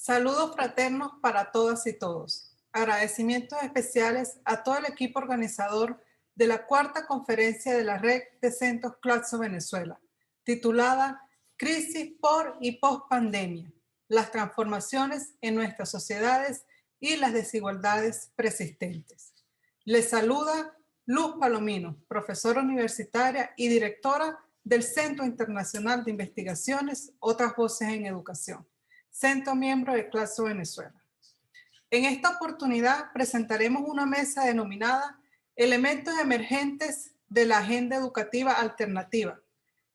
Saludos fraternos para todas y todos. Agradecimientos especiales a todo el equipo organizador de la cuarta conferencia de la Red de Centros Claxo Venezuela, titulada Crisis por y post-pandemia, las transformaciones en nuestras sociedades y las desigualdades persistentes. Les saluda Luz Palomino, profesora universitaria y directora del Centro Internacional de Investigaciones Otras Voces en Educación, centro miembro de Claxo Venezuela. En esta oportunidad presentaremos una mesa denominada Elementos emergentes de la agenda educativa alternativa,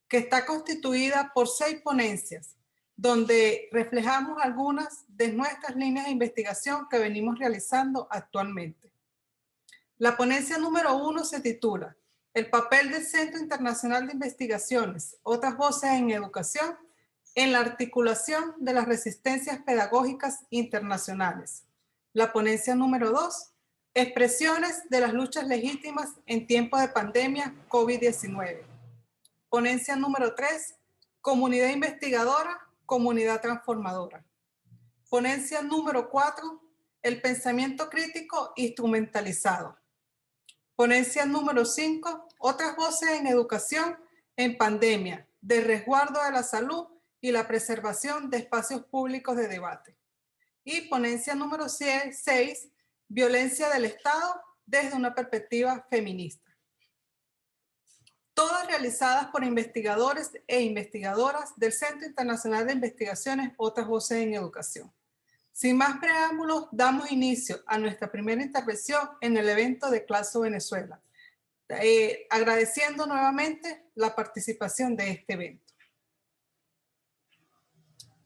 que está constituida por 6 ponencias, donde reflejamos algunas de nuestras líneas de investigación que venimos realizando actualmente. La ponencia número 1 se titula El papel del Centro Internacional de Investigaciones, Otras Voces en Educación, en la articulación de las resistencias pedagógicas internacionales. La ponencia número 2, Expresiones de las luchas legítimas en tiempos de pandemia COVID-19. Ponencia número 3, Comunidad investigadora, comunidad transformadora. Ponencia número 4, El pensamiento crítico instrumentalizado. Ponencia número 5, Otras voces en educación en pandemia, de resguardo de la salud y la preservación de espacios públicos de debate. Y ponencia número 6, Violencia del Estado desde una perspectiva feminista. Todas realizadas por investigadores e investigadoras del Centro Internacional de Investigaciones Otras Voces en Educación. Sin más preámbulos, damos inicio a nuestra primera intervención en el evento de Claxo Venezuela, agradeciendo nuevamente la participación de este evento.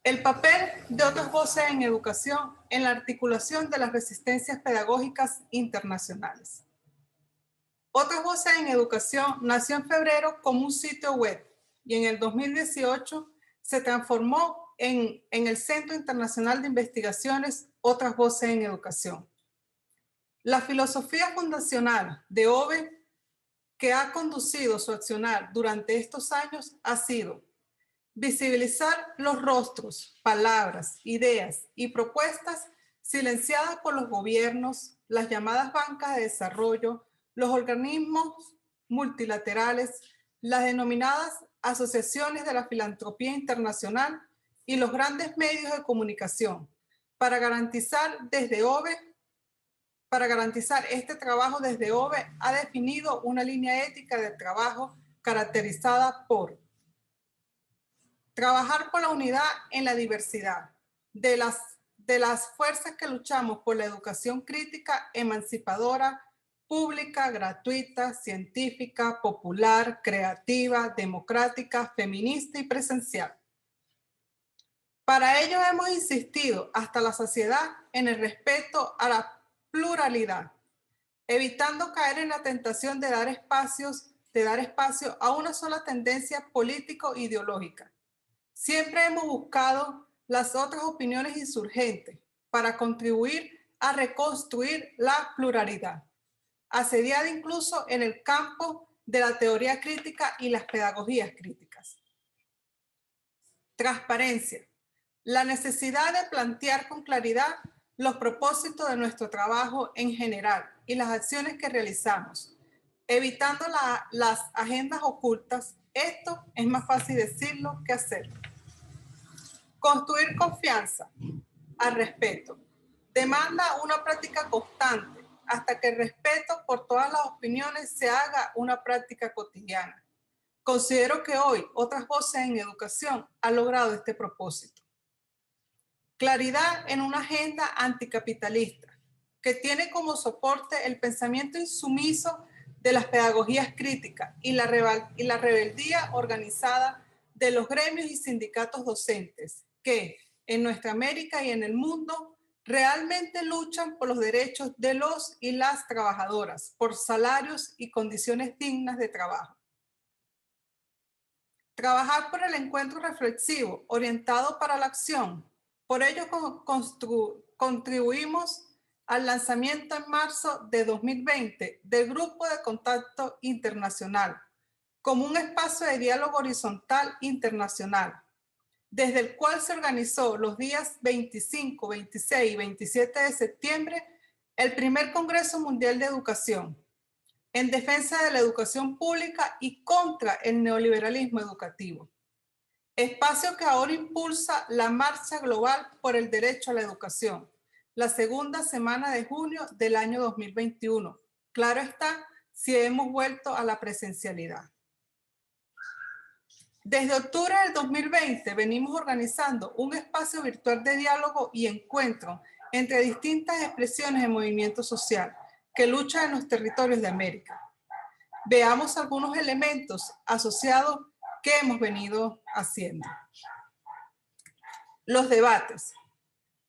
El papel de Otras Voces en Educación en la articulación de las resistencias pedagógicas internacionales. Otras Voces en Educación nació en febrero como un sitio web y en el 2018 se transformó en el Centro Internacional de Investigaciones Otras Voces en Educación. La filosofía fundacional de OVE que ha conducido su accionar durante estos años ha sido visibilizar los rostros, palabras, ideas y propuestas silenciadas por los gobiernos, las llamadas bancas de desarrollo, los organismos multilaterales, las denominadas asociaciones de la filantropía internacional y los grandes medios de comunicación para garantizar este trabajo desde OVE ha definido una línea ética de trabajo caracterizada por trabajar por la unidad en la diversidad de las fuerzas que luchamos por la educación crítica, emancipadora, pública, gratuita, científica, popular, creativa, democrática, feminista y presencial. Para ello hemos insistido hasta la saciedad en el respeto a la pluralidad, evitando caer en la tentación de dar espacio a una sola tendencia político-ideológica. Siempre hemos buscado las otras opiniones insurgentes para contribuir a reconstruir la pluralidad, asediada incluso en el campo de la teoría crítica y las pedagogías críticas. Transparencia. La necesidad de plantear con claridad los propósitos de nuestro trabajo en general y las acciones que realizamos, evitando las agendas ocultas. Esto es más fácil decirlo que hacerlo. Construir confianza al respeto demanda una práctica constante hasta que el respeto por todas las opiniones se haga una práctica cotidiana. Considero que hoy Otras Voces en Educación ha logrado este propósito. Claridad en una agenda anticapitalista que tiene como soporte el pensamiento insumiso de las pedagogías críticas y la rebeldía organizada de los gremios y sindicatos docentes que en nuestra América y en el mundo realmente luchan por los derechos de los y las trabajadoras, por salarios y condiciones dignas de trabajo. Trabajar por el encuentro reflexivo orientado para la acción. Por ello contribuimos al lanzamiento en marzo de 2020 del Grupo de Contacto Internacional como un espacio de diálogo horizontal internacional, desde el cual se organizó los días 25, 26 y 27 de septiembre el primer Congreso Mundial de Educación, en defensa de la educación pública y contra el neoliberalismo educativo. Espacio que ahora impulsa la Marcha Global por el Derecho a la Educación, la segunda semana de junio del año 2021. Claro está, si hemos vuelto a la presencialidad. Desde octubre del 2020 venimos organizando un espacio virtual de diálogo y encuentro entre distintas expresiones de movimiento social que luchan en los territorios de América. Veamos algunos elementos asociados que hemos venido haciendo. Los debates.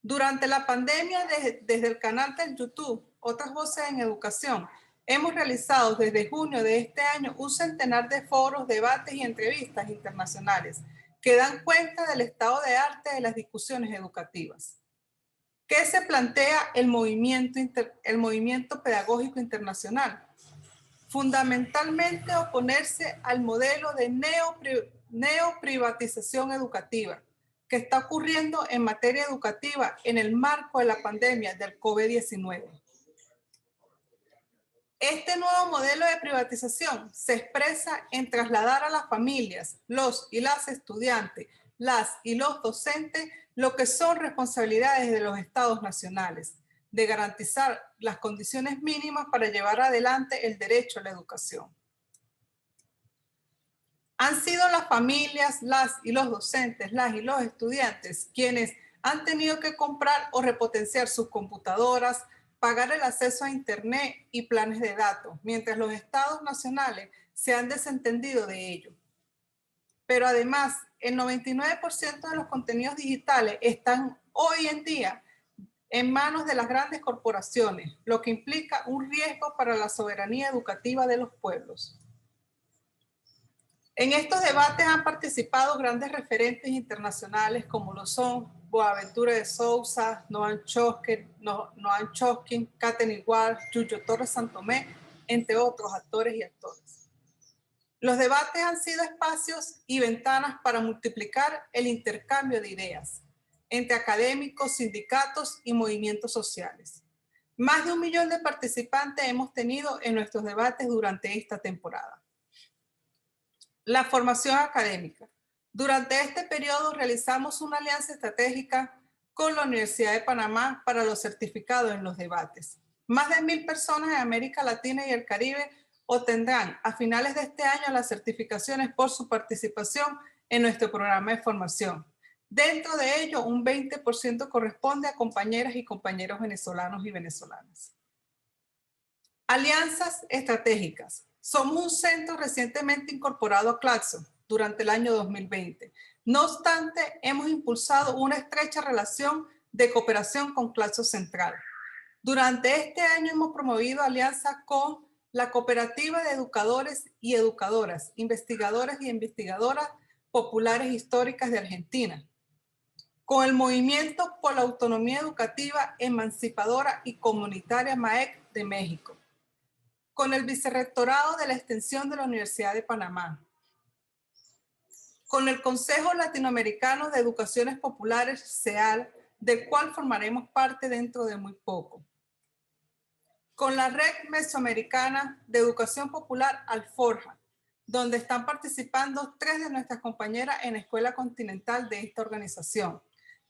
Durante la pandemia, desde el canal del YouTube, Otras Voces en Educación, hemos realizado desde junio de este año un centenar de foros, debates y entrevistas internacionales que dan cuenta del estado de arte de las discusiones educativas. ¿Qué se plantea el movimiento pedagógico internacional? Fundamentalmente oponerse al modelo de neoprivatización educativa que está ocurriendo en materia educativa en el marco de la pandemia del COVID-19. Este nuevo modelo de privatización se expresa en trasladar a las familias, los y las estudiantes, las y los docentes, lo que son responsabilidades de los estados nacionales, de garantizar las condiciones mínimas para llevar adelante el derecho a la educación. Han sido las familias, las y los docentes, las y los estudiantes quienes han tenido que comprar o repotenciar sus computadoras, pagar el acceso a Internet y planes de datos, mientras los estados nacionales se han desentendido de ello. Pero además, el 99% de los contenidos digitales están hoy en día en manos de las grandes corporaciones, lo que implica un riesgo para la soberanía educativa de los pueblos. En estos debates han participado grandes referentes internacionales como lo son Boaventura de Sousa, Noam Chomsky, Katherine Ward, Yuyo Torres Santomé, entre otros actores y actores. Los debates han sido espacios y ventanas para multiplicar el intercambio de ideas entre académicos, sindicatos y movimientos sociales. Más de 1 millón de participantes hemos tenido en nuestros debates durante esta temporada. La formación académica. Durante este periodo realizamos una alianza estratégica con la Universidad de Panamá para los certificados en los debates. Más de 1,000 personas en América Latina y el Caribe obtendrán a finales de este año las certificaciones por su participación en nuestro programa de formación. Dentro de ello, un 20% corresponde a compañeras y compañeros venezolanos y venezolanas. Alianzas estratégicas. Somos un centro recientemente incorporado a Claxo durante el año 2020. No obstante, hemos impulsado una estrecha relación de cooperación con Claxo Central. Durante este año hemos promovido alianzas con la Cooperativa de Educadores y Educadoras, Investigadores y Investigadoras Populares Históricas de Argentina, con el Movimiento por la Autonomía Educativa Emancipadora y Comunitaria MAEC de México, con el Vicerrectorado de la Extensión de la Universidad de Panamá, con el Consejo Latinoamericano de Educaciones Populares, CEAL, del cual formaremos parte dentro de muy poco, con la Red Mesoamericana de Educación Popular, Alforja, donde están participando 3 de nuestras compañeras en la Escuela Continental de esta organización,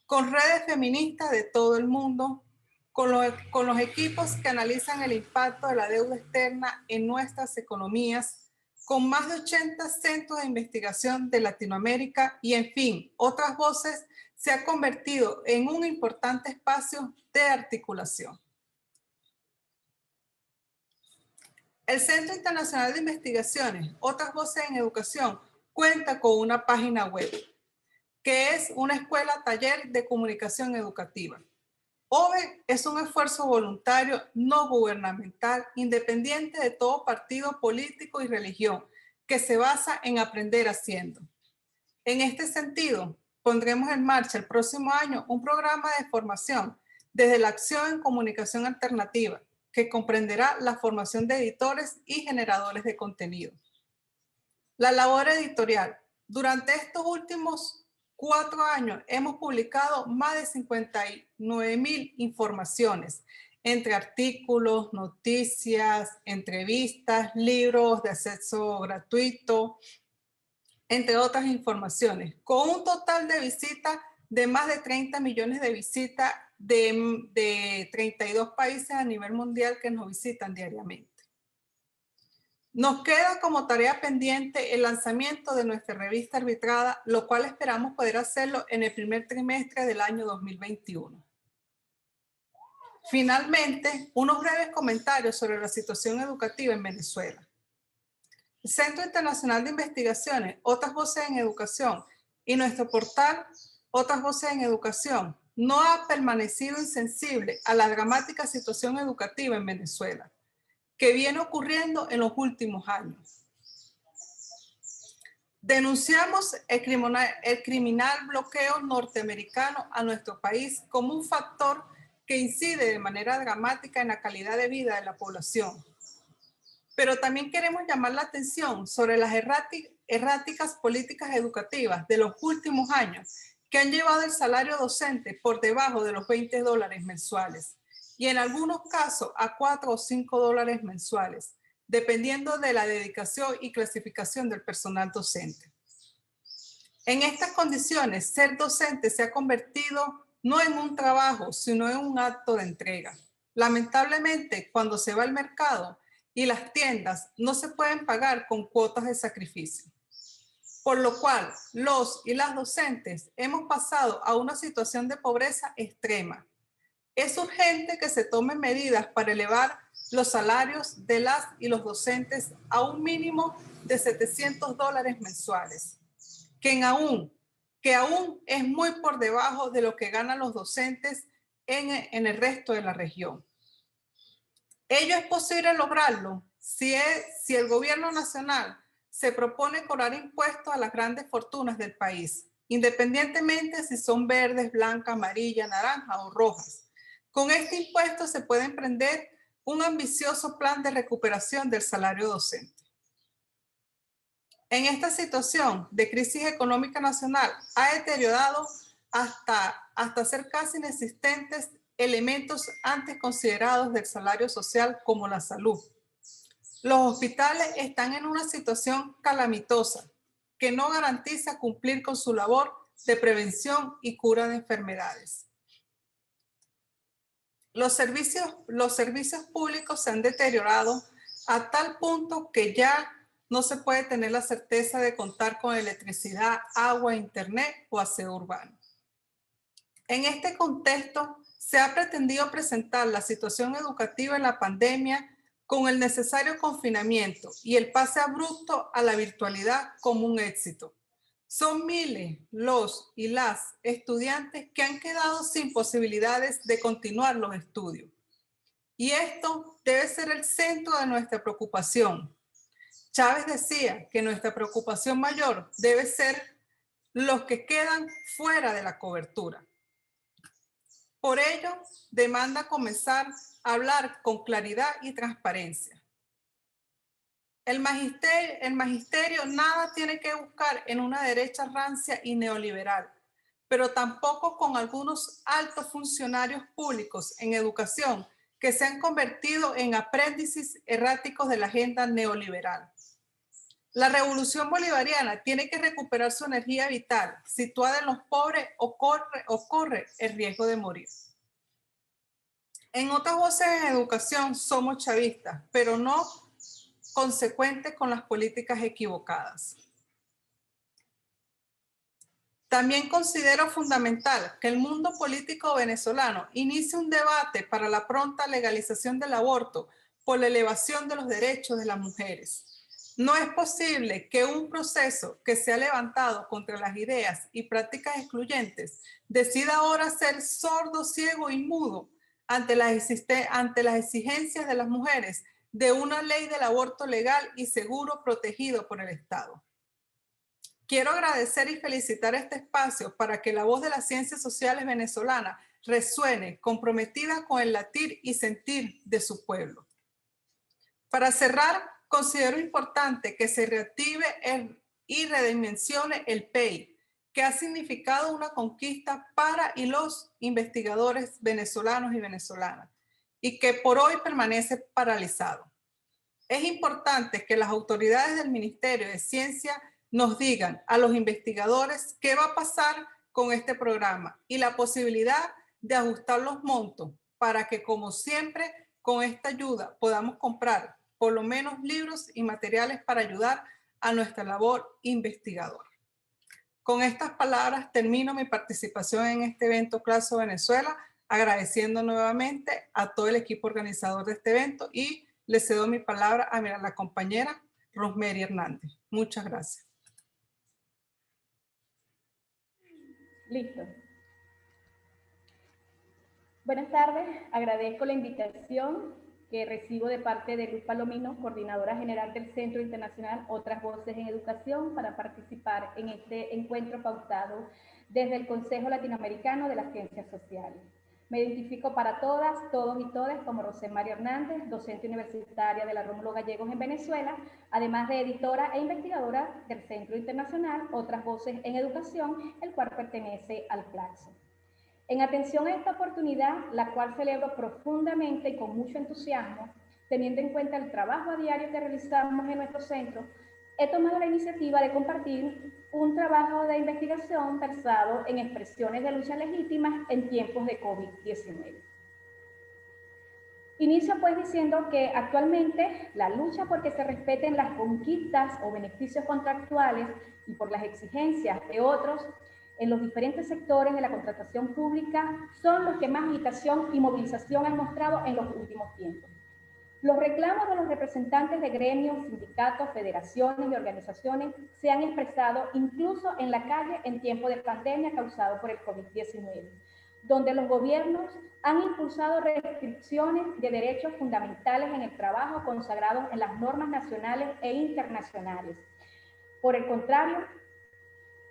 con redes feministas de todo el mundo, con los equipos que analizan el impacto de la deuda externa en nuestras economías, con más de 80 centros de investigación de Latinoamérica y, en fin, Otras Voces se ha convertido en un importante espacio de articulación. El Centro Internacional de Investigaciones, Otras Voces en Educación, cuenta con una página web, que es una escuela-taller de comunicación educativa. OVE es un esfuerzo voluntario, no gubernamental, independiente de todo partido político y religión, que se basa en aprender haciendo. En este sentido, pondremos en marcha el próximo año un programa de formación desde la acción en comunicación alternativa, que comprenderá la formación de editores y generadores de contenido. La labor editorial. Durante estos últimos 4 años hemos publicado más de 59.000 informaciones, entre artículos, noticias, entrevistas, libros de acceso gratuito, entre otras informaciones, con un total de visitas de más de 30 millones de visitas de 32 países a nivel mundial que nos visitan diariamente. Nos queda como tarea pendiente el lanzamiento de nuestra revista arbitrada, lo cual esperamos poder hacerlo en el primer trimestre del año 2021. Finalmente, unos breves comentarios sobre la situación educativa en Venezuela. El Centro Internacional de Investigaciones, Otras Voces en Educación, y nuestro portal Otras Voces en Educación no ha permanecido insensible a la dramática situación educativa en Venezuela, que viene ocurriendo en los últimos años. Denunciamos el criminal bloqueo norteamericano a nuestro país como un factor que incide de manera dramática en la calidad de vida de la población. Pero también queremos llamar la atención sobre las erráticas políticas educativas de los últimos años que han llevado el salario docente por debajo de los $20 mensuales y en algunos casos a $4 o $5 mensuales, dependiendo de la dedicación y clasificación del personal docente. En estas condiciones, ser docente se ha convertido no en un trabajo, sino en un acto de entrega. Lamentablemente, cuando se va al mercado y las tiendas, no se pueden pagar con cuotas de sacrificio. Por lo cual, los y las docentes hemos pasado a una situación de pobreza extrema. Es urgente que se tomen medidas para elevar los salarios de las y los docentes a un mínimo de $700 mensuales, que aún es muy por debajo de lo que ganan los docentes en el resto de la región. Ello es posible lograrlo si el gobierno nacional se propone cobrar impuestos a las grandes fortunas del país, independientemente si son verdes, blancas, amarillas, naranjas o rojas. Con este impuesto se puede emprender un ambicioso plan de recuperación del salario docente. En esta situación de crisis económica nacional ha deteriorado hasta ser casi inexistentes elementos antes considerados del salario social como la salud. Los hospitales están en una situación calamitosa que no garantiza cumplir con su labor de prevención y cura de enfermedades. Los servicios públicos se han deteriorado a tal punto que ya no se puede tener la certeza de contar con electricidad, agua, internet o aseo urbano. En este contexto, se ha pretendido presentar la situación educativa en la pandemia con el necesario confinamiento y el pase abrupto a la virtualidad como un éxito. Son miles los y las estudiantes que han quedado sin posibilidades de continuar los estudios. Y esto debe ser el centro de nuestra preocupación. Chávez decía que nuestra preocupación mayor debe ser los que quedan fuera de la cobertura. Por ello, demanda comenzar a hablar con claridad y transparencia. El magisterio nada tiene que buscar en una derecha rancia y neoliberal, pero tampoco con algunos altos funcionarios públicos en educación que se han convertido en aprendices erráticos de la agenda neoliberal. La revolución bolivariana tiene que recuperar su energía vital, situada en los pobres o corre el riesgo de morir. En Otras Voces en Educación somos chavistas, pero no consecuentes con las políticas equivocadas. También considero fundamental que el mundo político venezolano inicie un debate para la pronta legalización del aborto por la elevación de los derechos de las mujeres. No es posible que un proceso que se ha levantado contra las ideas y prácticas excluyentes decida ahora ser sordo, ciego y mudo ante las exigencias de las mujeres de una ley del aborto legal y seguro protegido por el Estado. Quiero agradecer y felicitar este espacio para que la voz de las ciencias sociales venezolanas resuene, comprometida con el latir y sentir de su pueblo. Para cerrar, considero importante que se reactive y redimensione el PEI, que ha significado una conquista para y los investigadores venezolanos y venezolanas, y que por hoy permanece paralizado. Es importante que las autoridades del Ministerio de Ciencia nos digan a los investigadores qué va a pasar con este programa y la posibilidad de ajustar los montos para que, como siempre, con esta ayuda podamos comprar por lo menos libros y materiales para ayudar a nuestra labor investigadora. Con estas palabras termino mi participación en este evento Claxo Venezuela, agradeciendo nuevamente a todo el equipo organizador de este evento y le cedo mi palabra a la compañera Rosemary Hernández. Muchas gracias. Listo. Buenas tardes, agradezco la invitación que recibo de parte de Luz Palomino, coordinadora general del Centro Internacional Otras Voces en Educación, para participar en este encuentro pautado desde el Consejo Latinoamericano de las Ciencias Sociales. Me identifico para todas, todos y todas como Rosemary Hernández, docente universitaria de la Rómulo Gallegos en Venezuela, además de editora e investigadora del Centro Internacional Otras Voces en Educación, el cual pertenece al Claxo. En atención a esta oportunidad, la cual celebro profundamente y con mucho entusiasmo, teniendo en cuenta el trabajo a diario que realizamos en nuestro centro, he tomado la iniciativa de compartir un trabajo de investigación versado en expresiones de lucha legítimas en tiempos de COVID-19. Inicio pues diciendo que actualmente la lucha por que se respeten las conquistas o beneficios contractuales y por las exigencias de otros en los diferentes sectores de la contratación pública son los que más agitación y movilización han mostrado en los últimos tiempos. Los reclamos de los representantes de gremios, sindicatos, federaciones y organizaciones se han expresado incluso en la calle en tiempo de pandemia causado por el COVID-19, donde los gobiernos han impulsado restricciones de derechos fundamentales en el trabajo consagrados en las normas nacionales e internacionales. Por el contrario,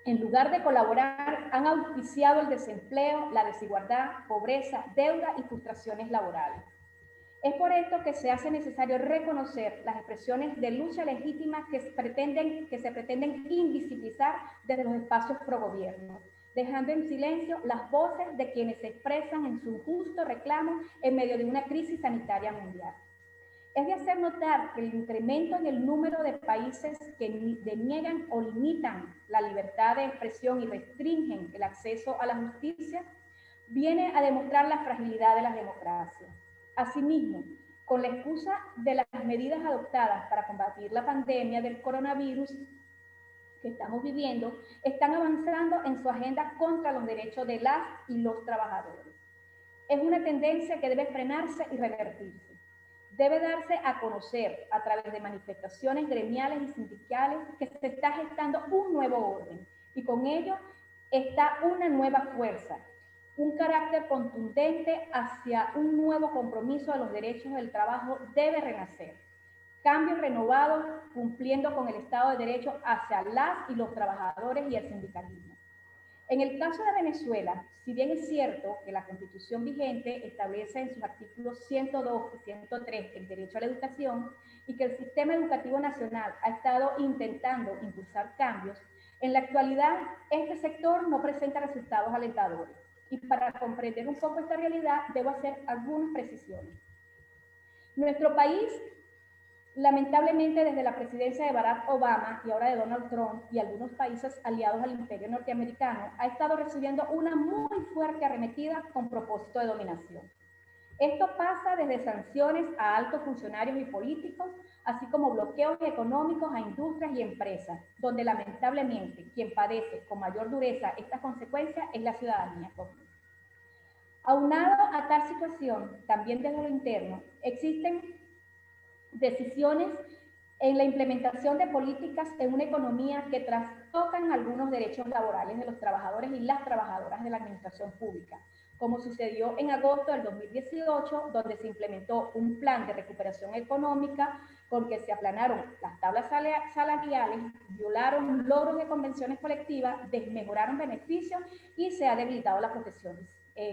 en lugar de colaborar, han auspiciado el desempleo, la desigualdad, pobreza, deuda y frustraciones laborales. Es por esto que se hace necesario reconocer las expresiones de lucha legítima que se pretenden invisibilizar desde los espacios pro gobierno, dejando en silencio las voces de quienes se expresan en su justo reclamo en medio de una crisis sanitaria mundial. Es de hacer notar que el incremento en el número de países que deniegan o limitan la libertad de expresión y restringen el acceso a la justicia viene a demostrar la fragilidad de las democracias. Asimismo, con la excusa de las medidas adoptadas para combatir la pandemia del coronavirus que estamos viviendo, están avanzando en su agenda contra los derechos de las y los trabajadores. Es una tendencia que debe frenarse y revertirse. Debe darse a conocer a través de manifestaciones gremiales y sindicales que se está gestando un nuevo orden y con ello está una nueva fuerza, un carácter contundente hacia un nuevo compromiso de los derechos del trabajo debe renacer. Cambios renovados cumpliendo con el Estado de Derecho hacia las y los trabajadores y el sindicalismo. En el caso de Venezuela, si bien es cierto que la Constitución vigente establece en sus artículos 102 y 103 el derecho a la educación y que el sistema educativo nacional ha estado intentando impulsar cambios, en la actualidad este sector no presenta resultados alentadores. Y para comprender un poco esta realidad, debo hacer algunas precisiones. Nuestro país, lamentablemente desde la presidencia de Barack Obama y ahora de Donald Trump y algunos países aliados al imperio norteamericano, ha estado recibiendo una muy fuerte arremetida con propósito de dominación. Esto pasa desde sanciones a altos funcionarios y políticos, así como bloqueos económicos a industrias y empresas, donde lamentablemente quien padece con mayor dureza estas consecuencias es la ciudadanía común. Aunado a tal situación, también desde lo interno, existen decisiones en la implementación de políticas en una economía que trastocan algunos derechos laborales de los trabajadores y las trabajadoras de la administración pública, como sucedió en agosto del 2018, donde se implementó un plan de recuperación económica con que se aplanaron las tablas salariales, violaron logros de convenciones colectivas, desmejoraron beneficios y se ha debilitado la profesión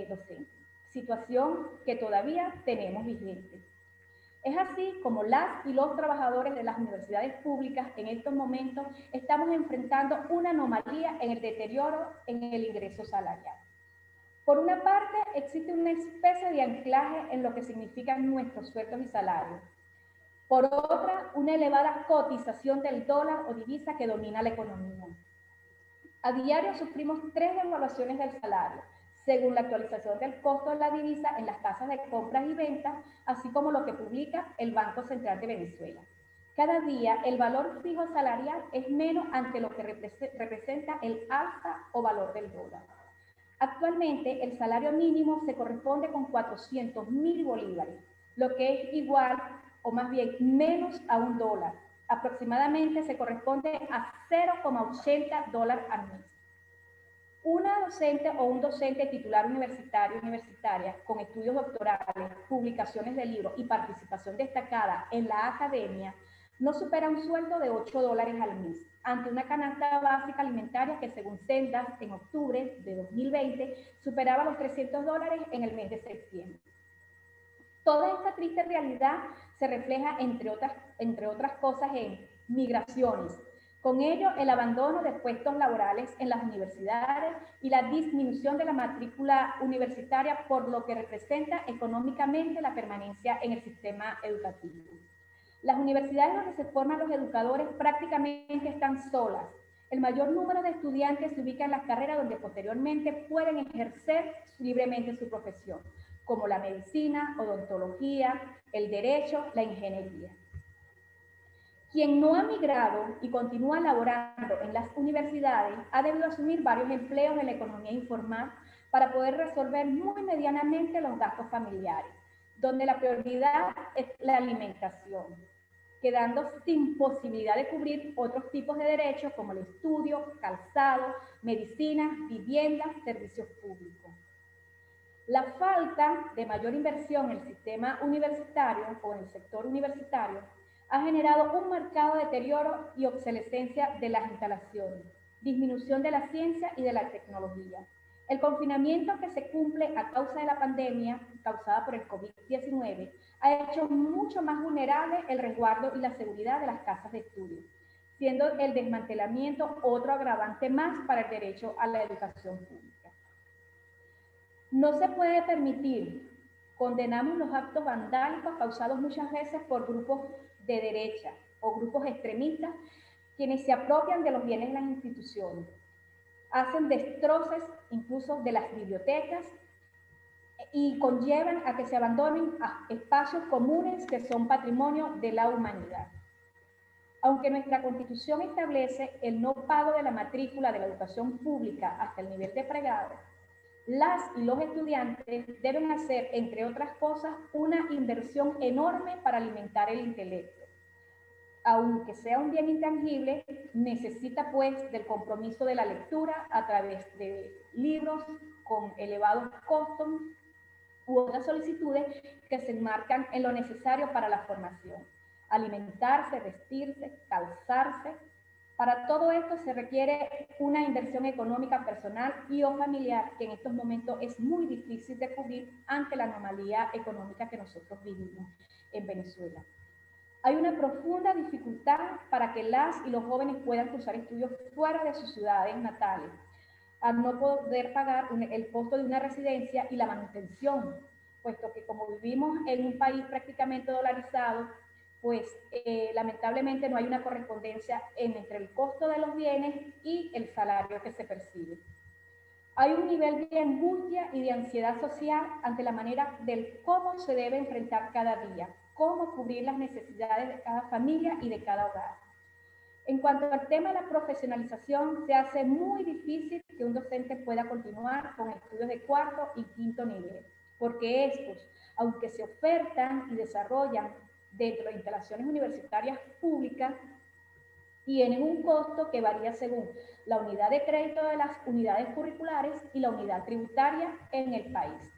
docente. Situación que todavía tenemos vigente. Es así como las y los trabajadores de las universidades públicas en estos momentos estamos enfrentando una anomalía en el deterioro en el ingreso salarial. Por una parte, existe una especie de anclaje en lo que significan nuestros sueldos y salarios. Por otra, una elevada cotización del dólar o divisa que domina la economía. A diario sufrimos 3 devaluaciones del salario, según la actualización del costo de la divisa en las tasas de compras y ventas, así como lo que publica el Banco Central de Venezuela. Cada día el valor fijo salarial es menos ante lo que representa el alza o valor del dólar. Actualmente el salario mínimo se corresponde con 400.000 bolívares, lo que es igual o más bien menos a $1. Aproximadamente se corresponde a $0,80 al mes. Una docente o un docente titular universitario o universitaria con estudios doctorales, publicaciones de libros y participación destacada en la academia no supera un sueldo de $8 al mes, ante una canasta básica alimentaria que según Sendas en octubre de 2020 superaba los $300 en el mes de septiembre. Toda esta triste realidad se refleja, entre otras cosas, en migraciones. Con ello, el abandono de puestos laborales en las universidades y la disminución de la matrícula universitaria, por lo que representa económicamente la permanencia en el sistema educativo. Las universidades donde se forman los educadores prácticamente están solas. El mayor número de estudiantes se ubica en las carreras donde posteriormente pueden ejercer libremente su profesión, como la medicina, odontología, el derecho, la ingeniería. Quien no ha migrado y continúa laborando en las universidades ha debido asumir varios empleos en la economía informal para poder resolver muy medianamente los gastos familiares, donde la prioridad es la alimentación, quedando sin posibilidad de cubrir otros tipos de derechos como el estudio, calzado, medicina, vivienda, servicios públicos. La falta de mayor inversión en el sistema universitario o en el sector universitario ha generado un marcado deterioro y obsolescencia de las instalaciones, disminución de la ciencia y de la tecnología. El confinamiento que se cumple a causa de la pandemia causada por el COVID-19 ha hecho mucho más vulnerable el resguardo y la seguridad de las casas de estudio, siendo el desmantelamiento otro agravante más para el derecho a la educación pública. No se puede permitir. Condenamos los actos vandálicos causados muchas veces por grupos de derecha o grupos extremistas quienes se apropian de los bienes de las instituciones, hacen destrozos incluso de las bibliotecas y conllevan a que se abandonen espacios comunes que son patrimonio de la humanidad. Aunque nuestra Constitución establece el no pago de la matrícula de la educación pública hasta el nivel de pregrado, las y los estudiantes deben hacer, entre otras cosas, una inversión enorme para alimentar el intelecto. Aunque sea un bien intangible, necesita pues del compromiso de la lectura a través de libros con elevados costos u otras solicitudes que se enmarcan en lo necesario para la formación. Alimentarse, vestirse, calzarse. Para todo esto se requiere una inversión económica personal y o familiar que en estos momentos es muy difícil de cubrir ante la anomalía económica que nosotros vivimos en Venezuela. Hay una profunda dificultad para que las y los jóvenes puedan cursar estudios fuera de sus ciudades natales, al no poder pagar el costo de una residencia y la manutención, puesto que como vivimos en un país prácticamente dolarizado, pues lamentablemente no hay una correspondencia entre el costo de los bienes y el salario que se percibe. Hay un nivel de angustia y de ansiedad social ante la manera del cómo se debe enfrentar cada día, cómo cubrir las necesidades de cada familia y de cada hogar. En cuanto al tema de la profesionalización, se hace muy difícil que un docente pueda continuar con estudios de cuarto y quinto nivel, porque estos, aunque se ofertan y desarrollan dentro de instalaciones universitarias públicas, tienen un costo que varía según la unidad de crédito de las unidades curriculares y la unidad tributaria en el país.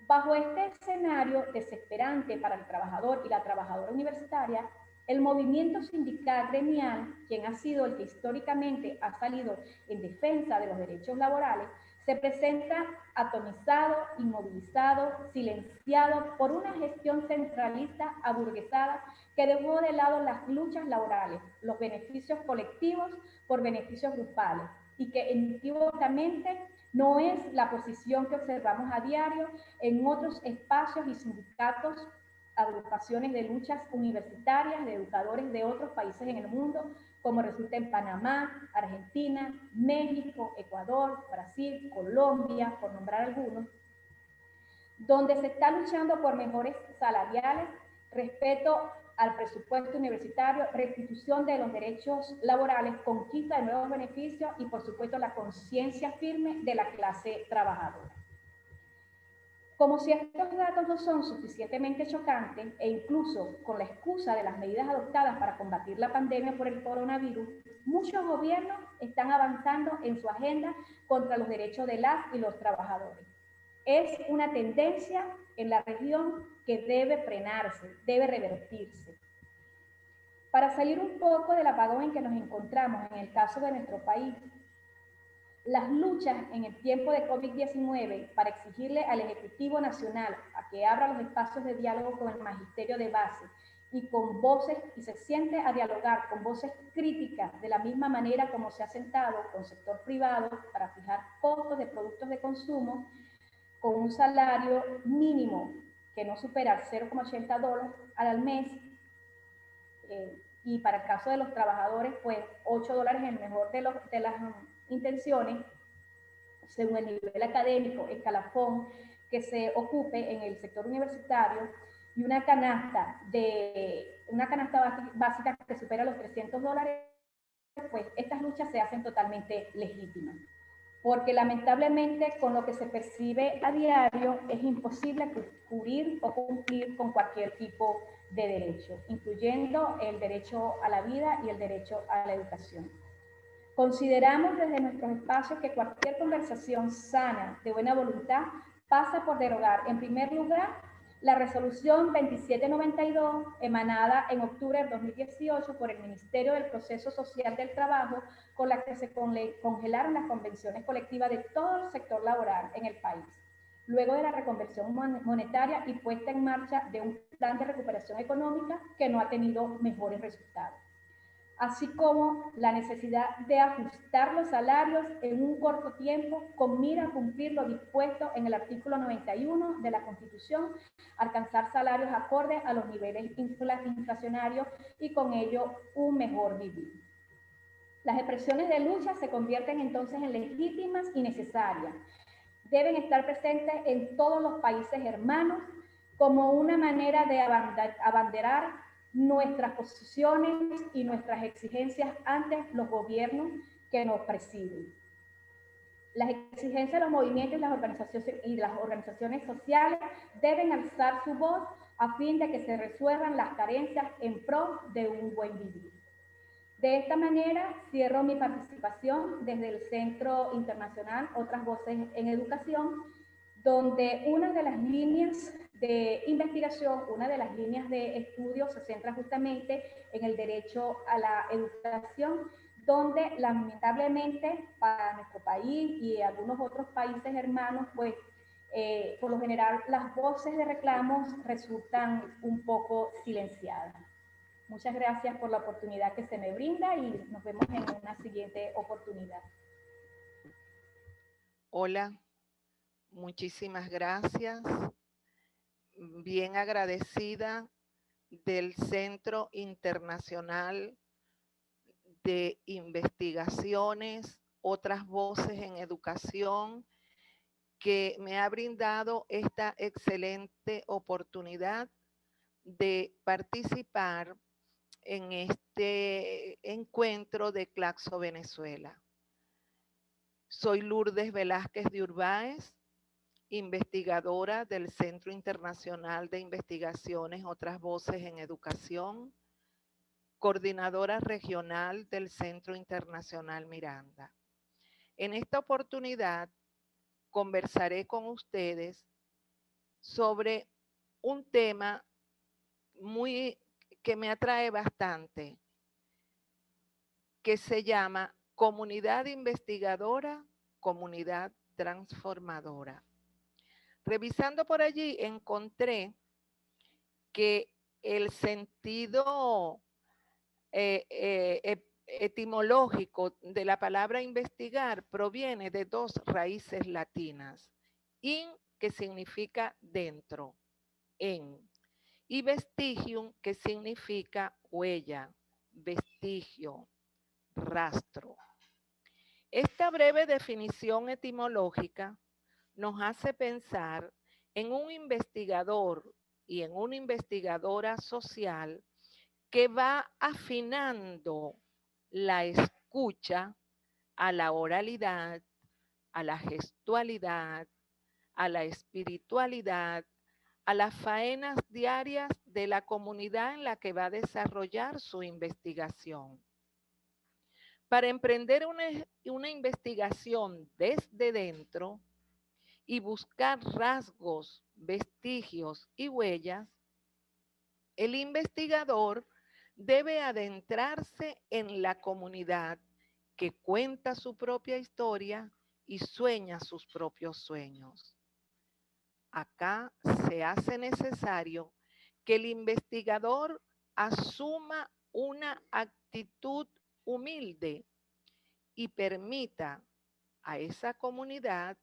Bajo este escenario desesperante para el trabajador y la trabajadora universitaria, el movimiento sindical gremial, quien ha sido el que históricamente ha salido en defensa de los derechos laborales, se presenta atomizado, inmovilizado, silenciado por una gestión centralista aburguesada que dejó de lado las luchas laborales, los beneficios colectivos por beneficios grupales, y que inequívocamente no es la posición que observamos a diario en otros espacios y sindicatos, agrupaciones de luchas universitarias, de educadores de otros países en el mundo, como resulta en Panamá, Argentina, México, Ecuador, Brasil, Colombia, por nombrar algunos, donde se está luchando por mejores salariales, respeto al presupuesto universitario, restitución de los derechos laborales, conquista de nuevos beneficios y, por supuesto, la conciencia firme de la clase trabajadora. Como si estos datos no son suficientemente chocantes, e incluso con la excusa de las medidas adoptadas para combatir la pandemia por el coronavirus, muchos gobiernos están avanzando en su agenda contra los derechos de las y los trabajadores. Es una tendencia en la región que debe frenarse, debe revertirse. Para salir un poco del apagón en que nos encontramos en el caso de nuestro país, las luchas en el tiempo de COVID-19 para exigirle al Ejecutivo Nacional a que abra los espacios de diálogo con el magisterio de base y con voces, y se siente a dialogar con voces críticas de la misma manera como se ha sentado con sector privado para fijar costos de productos de consumo con un salario mínimo que no supera $0,80 al mes, y para el caso de los trabajadores, pues $8 en el mejor de las intenciones, según el nivel académico, escalafón que se ocupe en el sector universitario, y una canasta básica que supera los $300, pues estas luchas se hacen totalmente legítimas. Porque lamentablemente con lo que se percibe a diario es imposible cubrir o cumplir con cualquier tipo de derecho, incluyendo el derecho a la vida y el derecho a la educación. Consideramos desde nuestros espacios que cualquier conversación sana, de buena voluntad, pasa por derogar, en primer lugar, la resolución 2792, emanada en octubre del 2018 por el Ministerio del Proceso Social del Trabajo, con la que se congelaron las convenciones colectivas de todo el sector laboral en el país, luego de la reconversión monetaria y puesta en marcha de un plan de recuperación económica que no ha tenido mejores resultados, así como la necesidad de ajustar los salarios en un corto tiempo con mira a cumplir lo dispuesto en el artículo 91 de la Constitución, alcanzar salarios acordes a los niveles inflacionarios y con ello un mejor vivir. Las expresiones de lucha se convierten entonces en legítimas y necesarias. Deben estar presentes en todos los países hermanos como una manera de abanderar nuestras posiciones y nuestras exigencias ante los gobiernos que nos presiden. Las exigencias de los movimientos y las organizaciones sociales deben alzar su voz a fin de que se resuelvan las carencias en pro de un buen vivir. De esta manera, cierro mi participación desde el Centro Internacional Otras Voces en Educación, donde una de las líneas de investigación, una de las líneas de estudio se centra justamente en el derecho a la educación, donde lamentablemente para nuestro país y algunos otros países hermanos, pues por lo general las voces de reclamos resultan un poco silenciadas. Muchas gracias por la oportunidad que se me brinda y nos vemos en una siguiente oportunidad. Hola, muchísimas gracias. Bien agradecida del Centro Internacional de Investigaciones, Otras Voces en Educación, que me ha brindado esta excelente oportunidad de participar en este encuentro de Claxo Venezuela. Soy Lourdes Velázquez de Urbáez, investigadora del Centro Internacional de Investigaciones Otras Voces en Educación, coordinadora regional del Centro Internacional Miranda. En esta oportunidad conversaré con ustedes sobre un tema que me atrae bastante, que se llama Comunidad Investigadora, Comunidad transformadora. Revisando por allí encontré que el sentido etimológico de la palabra investigar proviene de dos raíces latinas. In, que significa dentro, en, y vestigium, que significa huella, vestigio, rastro. Esta breve definición etimológica nos hace pensar en un investigador y en una investigadora social que va afinando la escucha a la oralidad, a la gestualidad, a la espiritualidad, a las faenas diarias de la comunidad en la que va a desarrollar su investigación. Para emprender una investigación desde dentro y buscar rasgos, vestigios y huellas, el investigador debe adentrarse en la comunidad que cuenta su propia historia y sueña sus propios sueños. Acá se hace necesario que el investigador asuma una actitud humilde y permita a esa comunidad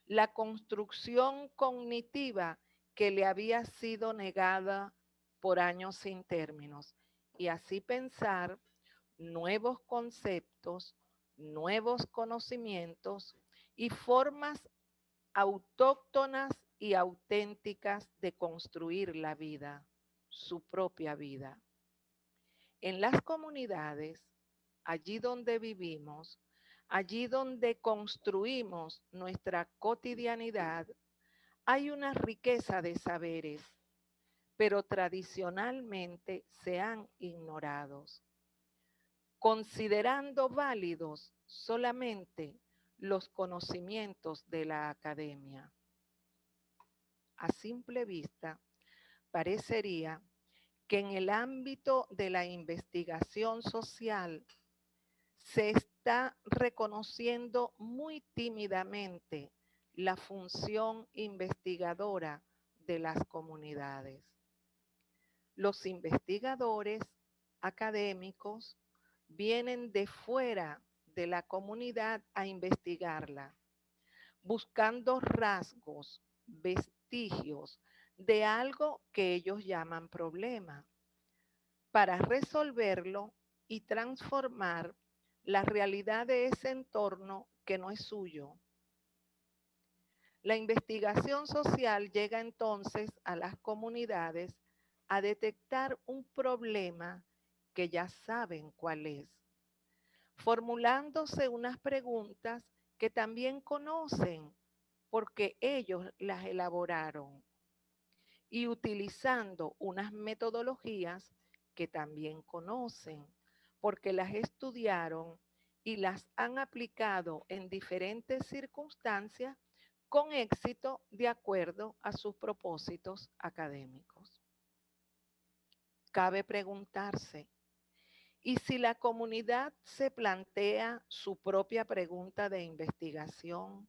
la construcción cognitiva que le había sido negada por años sin términos, y así pensar nuevos conceptos, nuevos conocimientos y formas autóctonas y auténticas de construir la vida, su propia vida. En las comunidades, allí donde vivimos, allí donde construimos nuestra cotidianidad, hay una riqueza de saberes, pero tradicionalmente se han ignorado, considerando válidos solamente los conocimientos de la academia. A simple vista, parecería que en el ámbito de la investigación social se está reconociendo muy tímidamente la función investigadora de las comunidades. Los investigadores académicos vienen de fuera de la comunidad a investigarla, buscando rasgos, vestigios de algo que ellos llaman problema, para resolverlo y transformar la realidad de ese entorno que no es suyo. La investigación social llega entonces a las comunidades a detectar un problema que ya saben cuál es, formulándose unas preguntas que también conocen porque ellos las elaboraron y utilizando unas metodologías que también conocen porque las estudiaron y las han aplicado en diferentes circunstancias con éxito de acuerdo a sus propósitos académicos. Cabe preguntarse, ¿y si la comunidad se plantea su propia pregunta de investigación,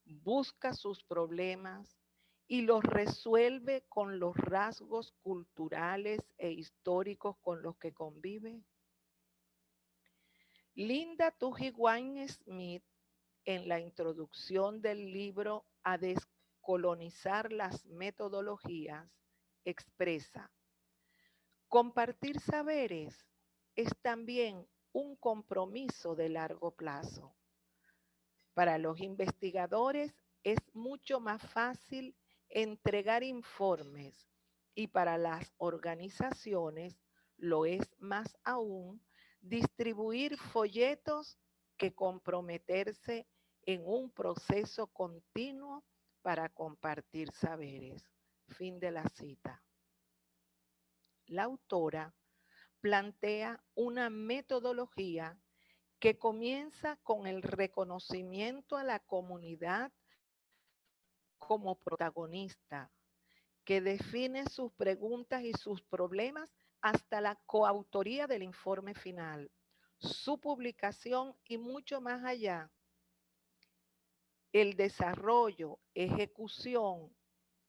busca sus problemas y los resuelve con los rasgos culturales e históricos con los que convive? Linda Tuji Wayne Smith, en la introducción del libro A descolonizar las metodologías, expresa: compartir saberes es también un compromiso de largo plazo. Para los investigadores es mucho más fácil entregar informes y para las organizaciones lo es más aún distribuir folletos que comprometerse en un proceso continuo para compartir saberes. Fin de la cita. La autora plantea una metodología que comienza con el reconocimiento a la comunidad como protagonista, que define sus preguntas y sus problemas hasta la coautoría del informe final, su publicación y mucho más allá. el desarrollo, ejecución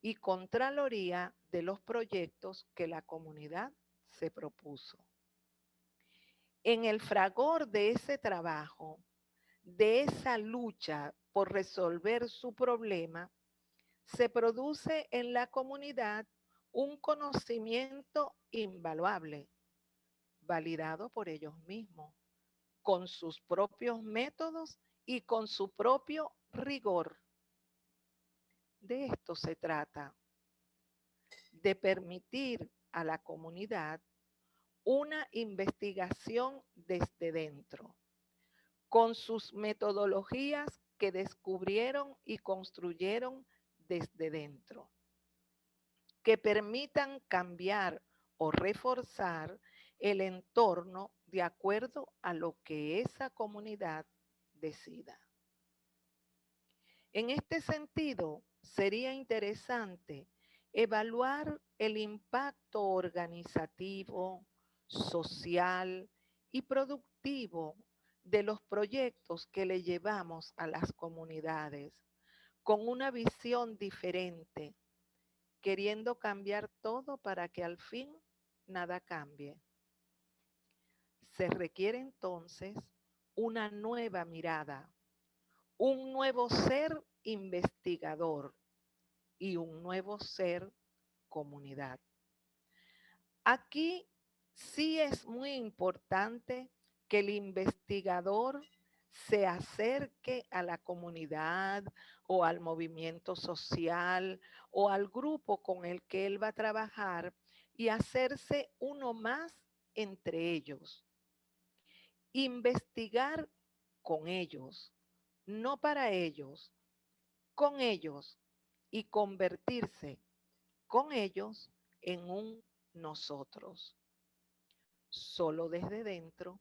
y contraloría de los proyectos que la comunidad se propuso. En el fragor de ese trabajo, de esa lucha por resolver su problema, se produce en la comunidad un conocimiento invaluable, validado por ellos mismos, con sus propios métodos y con su propio rigor. De esto se trata, de permitir a la comunidad una investigación desde dentro, con sus metodologías que descubrieron y construyeron desde dentro, que permitan cambiar o reforzar el entorno de acuerdo a lo que esa comunidad decida. En este sentido, sería interesante evaluar el impacto organizativo, social y productivo de los proyectos que le llevamos a las comunidades con una visión diferente, queriendo cambiar todo para que al fin nada cambie. Se requiere entonces una nueva mirada, un nuevo ser investigador y un nuevo ser comunidad. Aquí sí es muy importante que el investigador se acerque a la comunidad o al movimiento social o al grupo con el que él va a trabajar y hacerse uno más entre ellos. Investigar con ellos, no para ellos, con ellos y convertirse con ellos en un nosotros. Solo desde dentro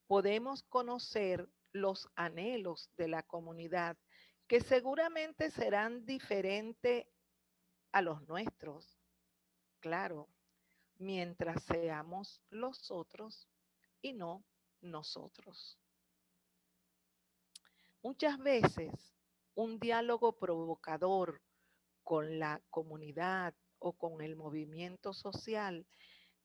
podemos conocer los anhelos de la comunidad que seguramente serán diferentes a los nuestros, claro, mientras seamos los otros y no nosotros. Muchas veces un diálogo provocador con la comunidad o con el movimiento social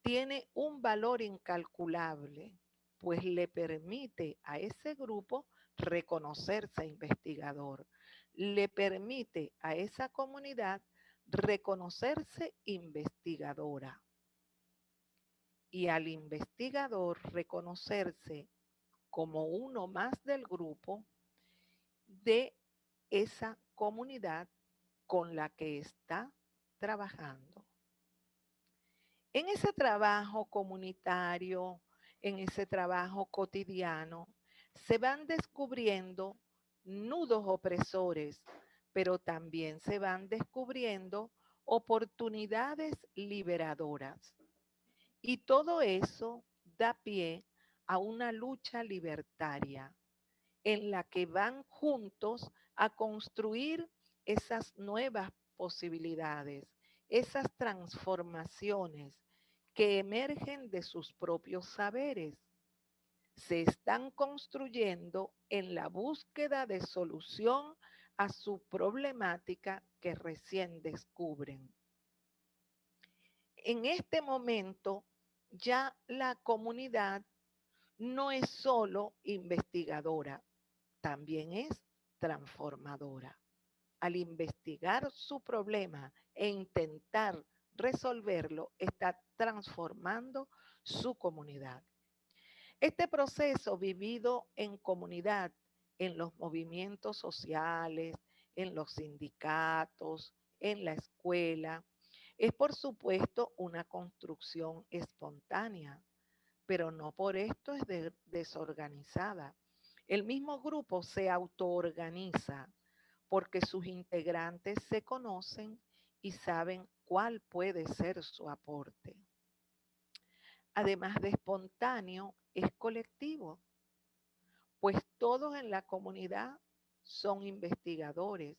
tiene un valor incalculable, pues le permite a ese grupo reconocerse investigador, le permite a esa comunidad reconocerse investigadora y al investigador reconocerse como uno más del grupo de esa comunidad con la que está trabajando. En ese trabajo comunitario, en ese trabajo cotidiano, se van descubriendo nudos opresores, pero también se van descubriendo oportunidades liberadoras. Y todo eso da pie a una lucha libertaria en la que van juntos a construir esas nuevas posibilidades, esas transformaciones que emergen de sus propios saberes. Se están construyendo en la búsqueda de solución a su problemática que recién descubren. En este momento, ya la comunidad no es solo investigadora, también es transformadora. Al investigar su problema e intentar resolverlo, está transformando su comunidad. Este proceso vivido en comunidad, en los movimientos sociales, en los sindicatos, en la escuela, es por supuesto una construcción espontánea, pero no por esto es desorganizada. El mismo grupo se autoorganiza porque sus integrantes se conocen y saben cuál puede ser su aporte. Además de espontáneo, es colectivo, pues todos en la comunidad son investigadores,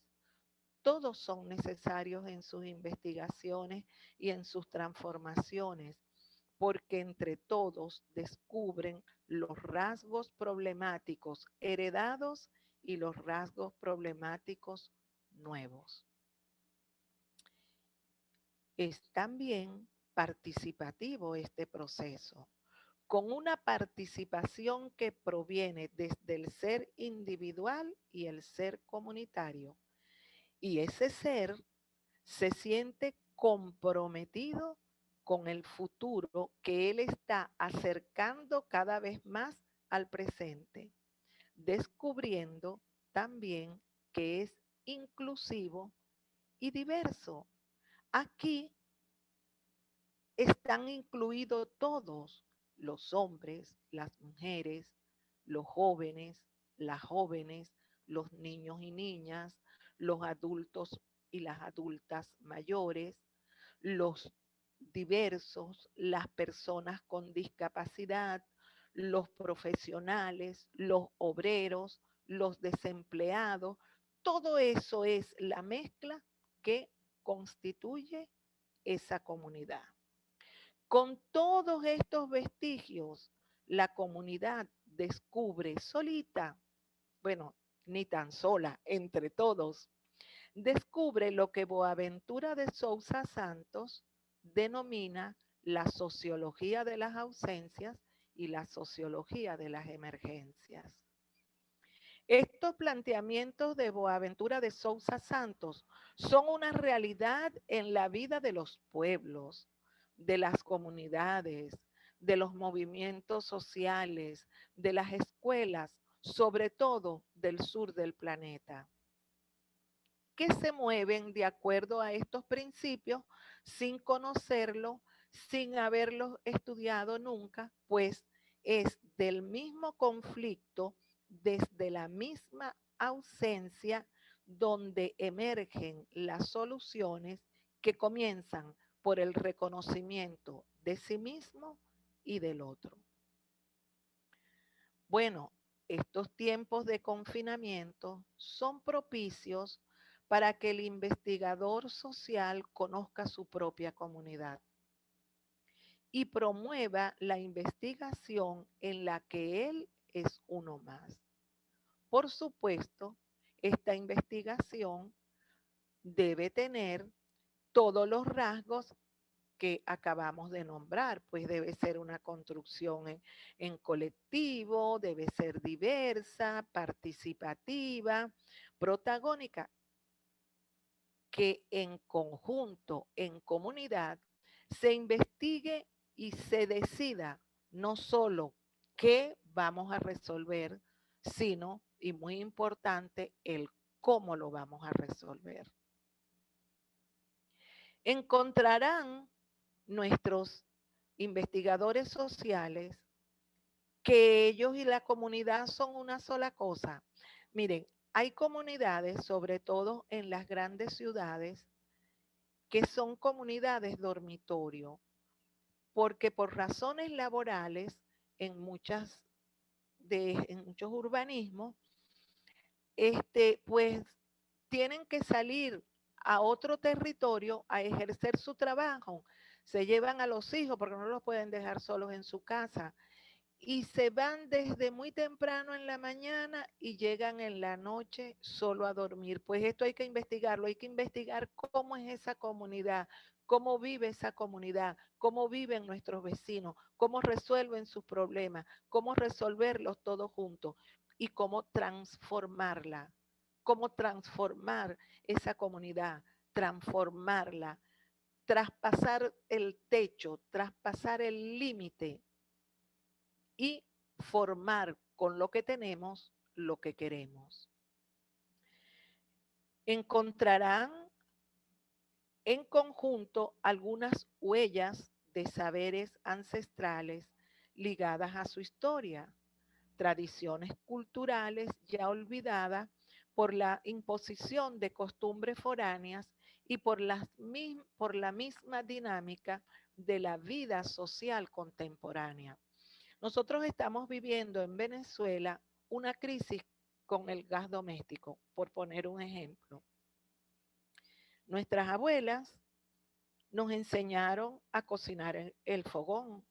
todos son necesarios en sus investigaciones y en sus transformaciones, porque entre todos descubren los rasgos problemáticos heredados y los rasgos problemáticos nuevos. Es también participativo este proceso, con una participación que proviene desde el ser individual y el ser comunitario. Y ese ser se siente comprometido con el futuro que él está acercando cada vez más al presente, descubriendo también que es inclusivo y diverso. Aquí están incluidos todos, los hombres, las mujeres, los jóvenes, las jóvenes, los niños y niñas, los adultos y las adultas mayores, los diversos, las personas con discapacidad, los profesionales, los obreros, los desempleados. Todo eso es la mezcla que constituye esa comunidad. Con todos estos vestigios, la comunidad descubre solita, bueno, ni tan sola, entre todos, descubre lo que Boaventura de Sousa Santos denomina la sociología de las ausencias y la sociología de las emergencias. Estos planteamientos de Boaventura de Sousa Santos son una realidad en la vida de los pueblos, de las comunidades, de los movimientos sociales, de las escuelas, sobre todo del sur del planeta, que se mueven de acuerdo a estos principios sin conocerlo, sin haberlos estudiado nunca, pues es del mismo conflicto, desde la misma ausencia, donde emergen las soluciones que comienzan por el reconocimiento de sí mismo y del otro. Bueno, estos tiempos de confinamiento son propicios para que el investigador social conozca su propia comunidad y promueva la investigación en la que él es uno más. Por supuesto, esta investigación debe tener todos los rasgos que acabamos de nombrar, pues debe ser una construcción en colectivo, debe ser diversa, participativa, protagónica, que en conjunto, en comunidad, se investigue y se decida no solo qué vamos a resolver, sino, y muy importante, el cómo lo vamos a resolver. Encontrarán nuestros investigadores sociales que ellos y la comunidad son una sola cosa. Miren, hay comunidades, sobre todo en las grandes ciudades, que son comunidades dormitorio, porque por razones laborales en muchos urbanismos, pues tienen que salir a otro territorio a ejercer su trabajo. Se llevan a los hijos porque no los pueden dejar solos en su casa y se van desde muy temprano en la mañana y llegan en la noche solo a dormir. Pues esto hay que investigarlo, hay que investigar cómo es esa comunidad, cómo vive esa comunidad, cómo viven nuestros vecinos, cómo resuelven sus problemas, cómo resolverlos todos juntos y cómo transformarla, cómo transformar esa comunidad, transformarla, traspasar el techo, traspasar el límite y formar con lo que tenemos lo que queremos. Encontrarán en conjunto algunas huellas de saberes ancestrales ligadas a su historia, tradiciones culturales ya olvidadas por la imposición de costumbres foráneas y por la misma dinámica de la vida social contemporánea. Nosotros estamos viviendo en Venezuela una crisis con el gas doméstico, por poner un ejemplo. Nuestras abuelas nos enseñaron a cocinar en el fogón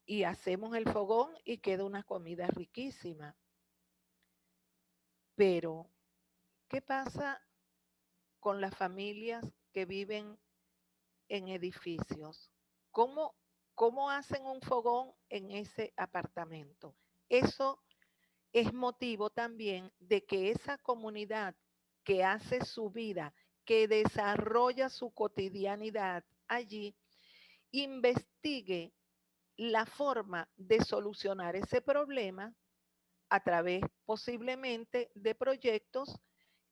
y hacemos el fogón y queda una comida riquísima. Pero, ¿qué pasa con las familias que viven en edificios? ¿Cómo, cómo hacen un fogón en ese apartamento? Eso es motivo también de que esa comunidad que hace su vida, que desarrolla su cotidianidad allí, investigue la forma de solucionar ese problema a través posiblemente de proyectos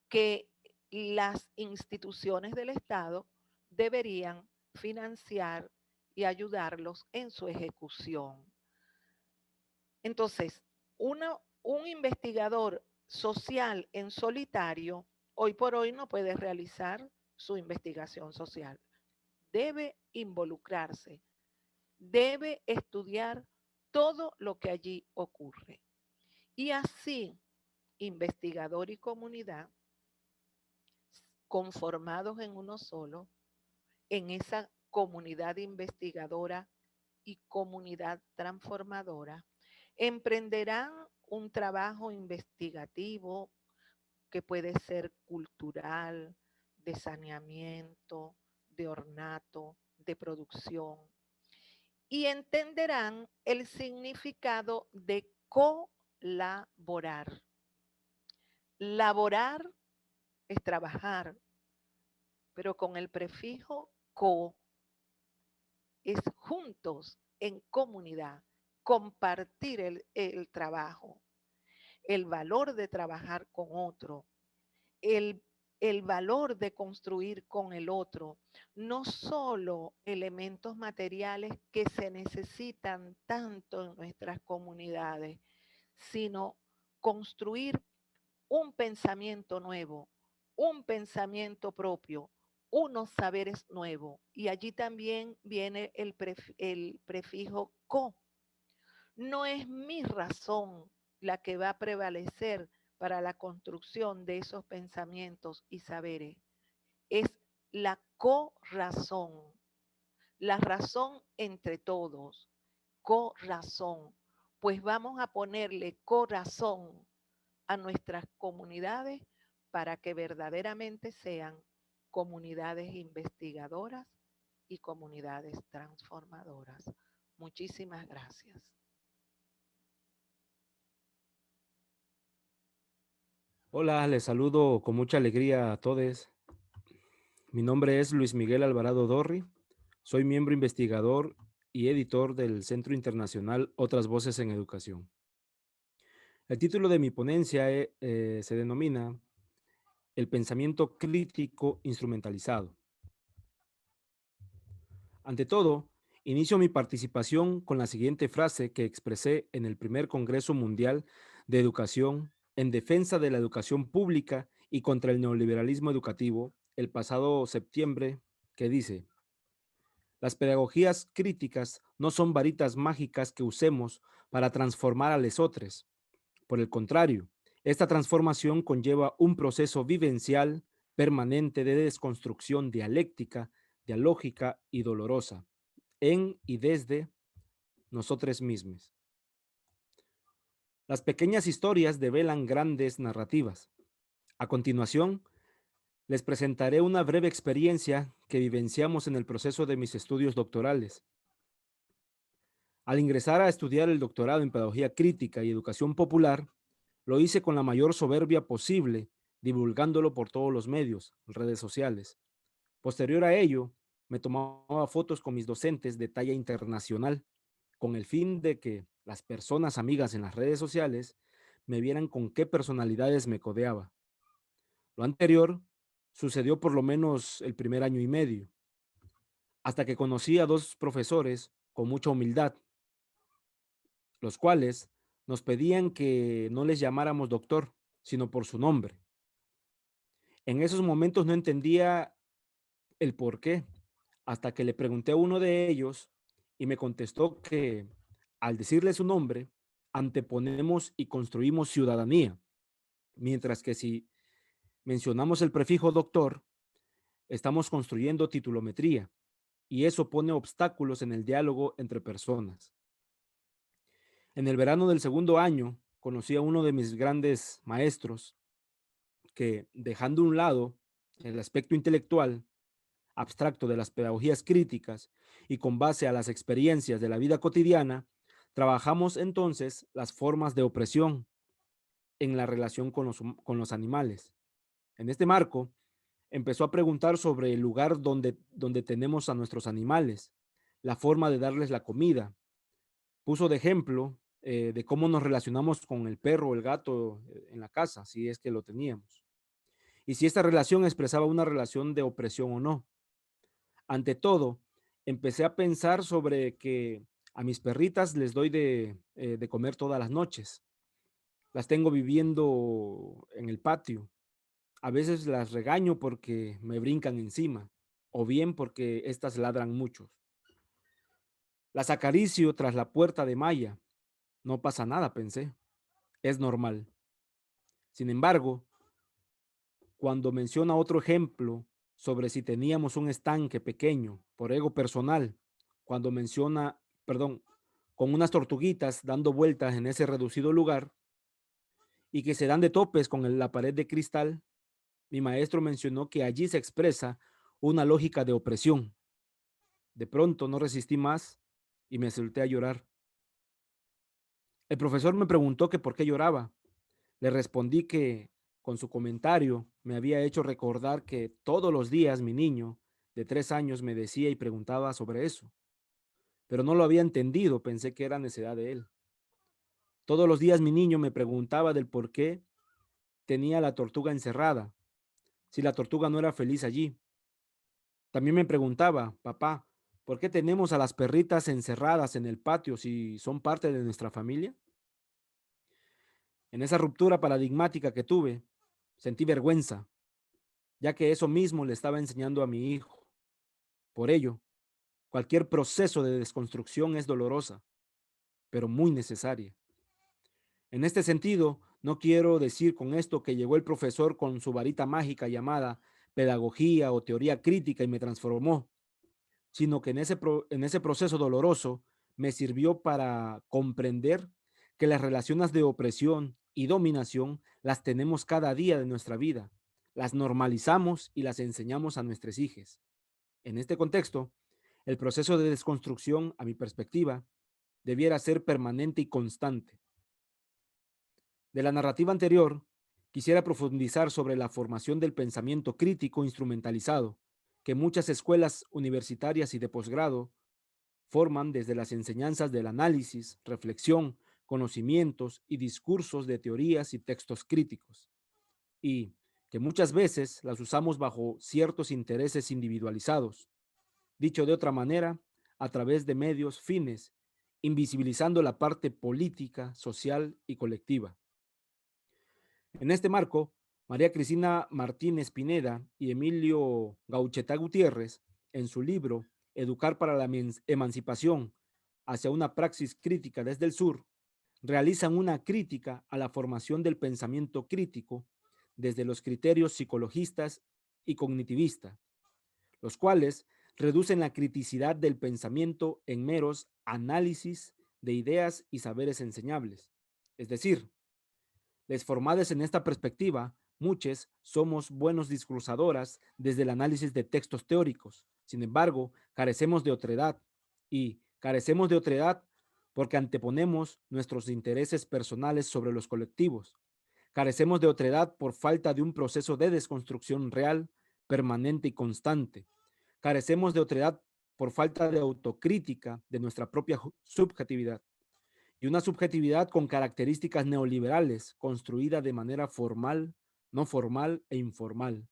que las instituciones del Estado deberían financiar y ayudarlos en su ejecución. Entonces, un investigador social en solitario hoy por hoy no puede realizar su investigación social. Debe involucrarse, debe estudiar todo lo que allí ocurre. Y así, investigador y comunidad, conformados en uno solo, en esa comunidad investigadora y comunidad transformadora, emprenderán un trabajo investigativo que puede ser cultural, de saneamiento, de ornato, de producción, y entenderán el significado de colaborar. Laborar es trabajar, pero con el prefijo co, es juntos, en comunidad, compartir el trabajo, el valor de trabajar con otro, el, el valor de construir con el otro, no solo elementos materiales que se necesitan tanto en nuestras comunidades, sino construir un pensamiento nuevo, un pensamiento propio, unos saberes nuevos. Y allí también viene el prefijo co. No es mi razón la que va a prevalecer para la construcción de esos pensamientos y saberes. Es la co-razón, la razón entre todos, co-razón. Pues vamos a ponerle corazón a nuestras comunidades para que verdaderamente sean comunidades investigadoras y comunidades transformadoras. Muchísimas gracias. Hola, les saludo con mucha alegría a todos. Mi nombre es Luis Miguel Alvarado Dorri. Soy miembro investigador y editor del Centro Internacional Otras Voces en Educación. El título de mi ponencia se denomina El pensamiento crítico instrumentalizado. Ante todo, inicio mi participación con la siguiente frase que expresé en el primer Congreso Mundial de Educación en defensa de la educación pública y contra el neoliberalismo educativo el pasado septiembre, que dice: las pedagogías críticas no son varitas mágicas que usemos para transformar a lesotres. Por el contrario, esta transformación conlleva un proceso vivencial permanente de desconstrucción dialéctica, dialógica y dolorosa, en y desde nosotros mismos. Las pequeñas historias develan grandes narrativas. A continuación, les presentaré una breve experiencia que vivenciamos en el proceso de mis estudios doctorales. Al ingresar a estudiar el doctorado en Pedagogía Crítica y Educación Popular, lo hice con la mayor soberbia posible, divulgándolo por todos los medios, redes sociales. Posterior a ello, me tomaba fotos con mis docentes de talla internacional, con el fin de que las personas amigas en las redes sociales me vieran con qué personalidades me codeaba. Lo anterior sucedió por lo menos el primer año y medio, hasta que conocí a dos profesores con mucha humildad, los cuales nos pedían que no les llamáramos doctor, sino por su nombre. En esos momentos no entendía el por qué, hasta que le pregunté a uno de ellos y me contestó que al decirle su nombre, anteponemos y construimos ciudadanía, mientras que si mencionamos el prefijo doctor, estamos construyendo titulometría, y eso pone obstáculos en el diálogo entre personas. En el verano del segundo año, conocí a uno de mis grandes maestros, que, dejando a un lado el aspecto intelectual, abstracto de las pedagogías críticas y con base a las experiencias de la vida cotidiana, trabajamos entonces las formas de opresión en la relación con los animales. En este marco, empezó a preguntar sobre el lugar donde tenemos a nuestros animales, la forma de darles la comida. Puso de ejemplo de cómo nos relacionamos con el perro o el gato en la casa, si es que lo teníamos, y si esta relación expresaba una relación de opresión o no. Ante todo, empecé a pensar sobre que a mis perritas les doy de comer todas las noches. Las tengo viviendo en el patio. A veces las regaño porque me brincan encima, o bien porque éstas ladran mucho. Las acaricio tras la puerta de malla. No pasa nada, pensé. Es normal. Sin embargo, cuando menciona otro ejemplo sobre si teníamos un estanque pequeño por ego personal, cuando menciona, perdón, con unas tortuguitas dando vueltas en ese reducido lugar y que se dan de topes con la pared de cristal, mi maestro mencionó que allí se expresa una lógica de opresión. De pronto no resistí más y me solté a llorar. El profesor me preguntó que por qué lloraba. Le respondí que con su comentario me había hecho recordar que todos los días mi niño de 3 años me decía y preguntaba sobre eso, pero no lo había entendido, pensé que era necedad de él. Todos los días mi niño me preguntaba del por qué tenía la tortuga encerrada, si la tortuga no era feliz allí. También me preguntaba, papá, ¿por qué tenemos a las perritas encerradas en el patio si son parte de nuestra familia? En esa ruptura paradigmática que tuve, sentí vergüenza, ya que eso mismo le estaba enseñando a mi hijo. Por ello, cualquier proceso de desconstrucción es dolorosa, pero muy necesaria. En este sentido, no quiero decir con esto que llegó el profesor con su varita mágica llamada pedagogía o teoría crítica y me transformó, sino que en ese proceso doloroso me sirvió para comprender que las relaciones de opresión y dominación las tenemos cada día de nuestra vida, las normalizamos y las enseñamos a nuestros hijos. En este contexto, el proceso de desconstrucción, a mi perspectiva, debiera ser permanente y constante. De la narrativa anterior, quisiera profundizar sobre la formación del pensamiento crítico instrumentalizado, que muchas escuelas universitarias y de posgrado forman desde las enseñanzas del análisis, reflexión, conocimientos y discursos de teorías y textos críticos, y que muchas veces las usamos bajo ciertos intereses individualizados, dicho de otra manera, a través de medios fines, invisibilizando la parte política, social y colectiva. En este marco, María Cristina Martínez Pineda y Emilio Gaucheta Gutiérrez, en su libro Educar para la Emancipación hacia una praxis crítica desde el sur, realizan una crítica a la formación del pensamiento crítico desde los criterios psicologistas y cognitivistas, los cuales reducen la criticidad del pensamiento en meros análisis de ideas y saberes enseñables. Es decir, les formadas en esta perspectiva, muchos somos buenos discursadoras desde el análisis de textos teóricos. Sin embargo, carecemos de otredad y carecemos de otredad porque anteponemos nuestros intereses personales sobre los colectivos. Carecemos de otredad por falta de un proceso de desconstrucción real, permanente y constante. Carecemos de otredad por falta de autocrítica de nuestra propia subjetividad y una subjetividad con características neoliberales, construida de manera formal, no formal e informal.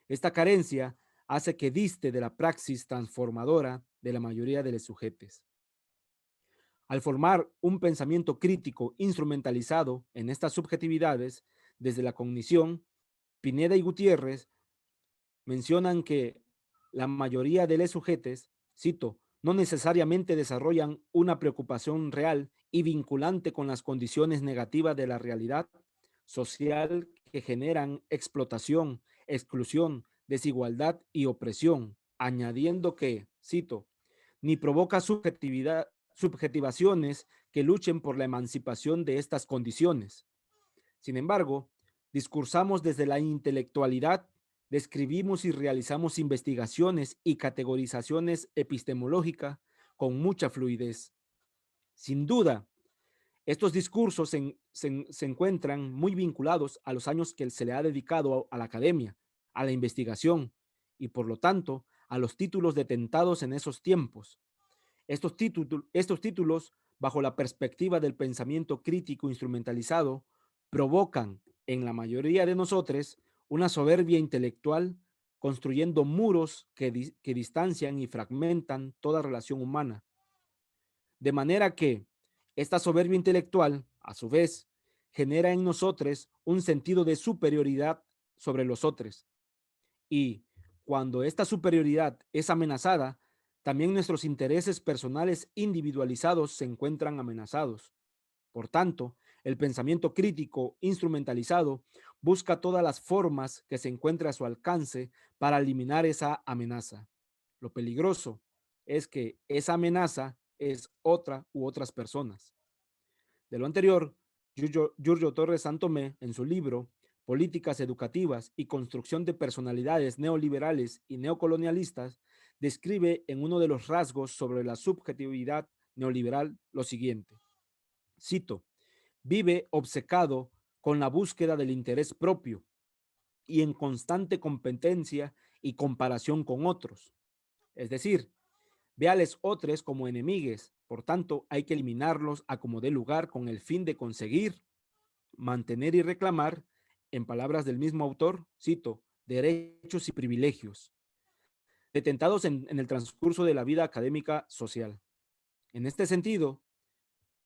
Esta carencia hace que diste de la praxis transformadora de la mayoría de los sujetos. Al formar un pensamiento crítico instrumentalizado en estas subjetividades, desde la cognición, Pineda y Gutiérrez mencionan que la mayoría de los sujetos, cito, no necesariamente desarrollan una preocupación real y vinculante con las condiciones negativas de la realidad social que generan explotación, exclusión, desigualdad y opresión, añadiendo que, cito, ni provoca subjetivaciones que luchen por la emancipación de estas condiciones. Sin embargo, Discursamos desde la intelectualidad, describimos y realizamos investigaciones y categorizaciones epistemológicas con mucha fluidez. Sin duda, estos discursos se encuentran muy vinculados a los años que se le ha dedicado a la academia, a la investigación y, por lo tanto, a los títulos detentados en esos tiempos. Estos títulos, bajo la perspectiva del pensamiento crítico instrumentalizado, provocan en la mayoría de nosotros una soberbia intelectual, construyendo muros que distancian y fragmentan toda relación humana. De manera que esta soberbia intelectual, a su vez, genera en nosotros un sentido de superioridad sobre los otros. Y cuando esta superioridad es amenazada, también nuestros intereses personales individualizados se encuentran amenazados. Por tanto, el pensamiento crítico instrumentalizado busca todas las formas que se encuentre a su alcance para eliminar esa amenaza. Lo peligroso es que esa amenaza es otra u otras personas. De lo anterior, Giorgio Torres Santomé, en su libro Políticas Educativas y Construcción de Personalidades Neoliberales y Neocolonialistas, describe en uno de los rasgos sobre la subjetividad neoliberal lo siguiente. Cito: vive obcecado con la búsqueda del interés propio y en constante competencia y comparación con otros. Es decir, ve a los otros como enemigues, por tanto hay que eliminarlos a como dé lugar con el fin de conseguir, mantener y reclamar, en palabras del mismo autor, cito, derechos y privilegios, detentados en el transcurso de la vida académica social. En este sentido,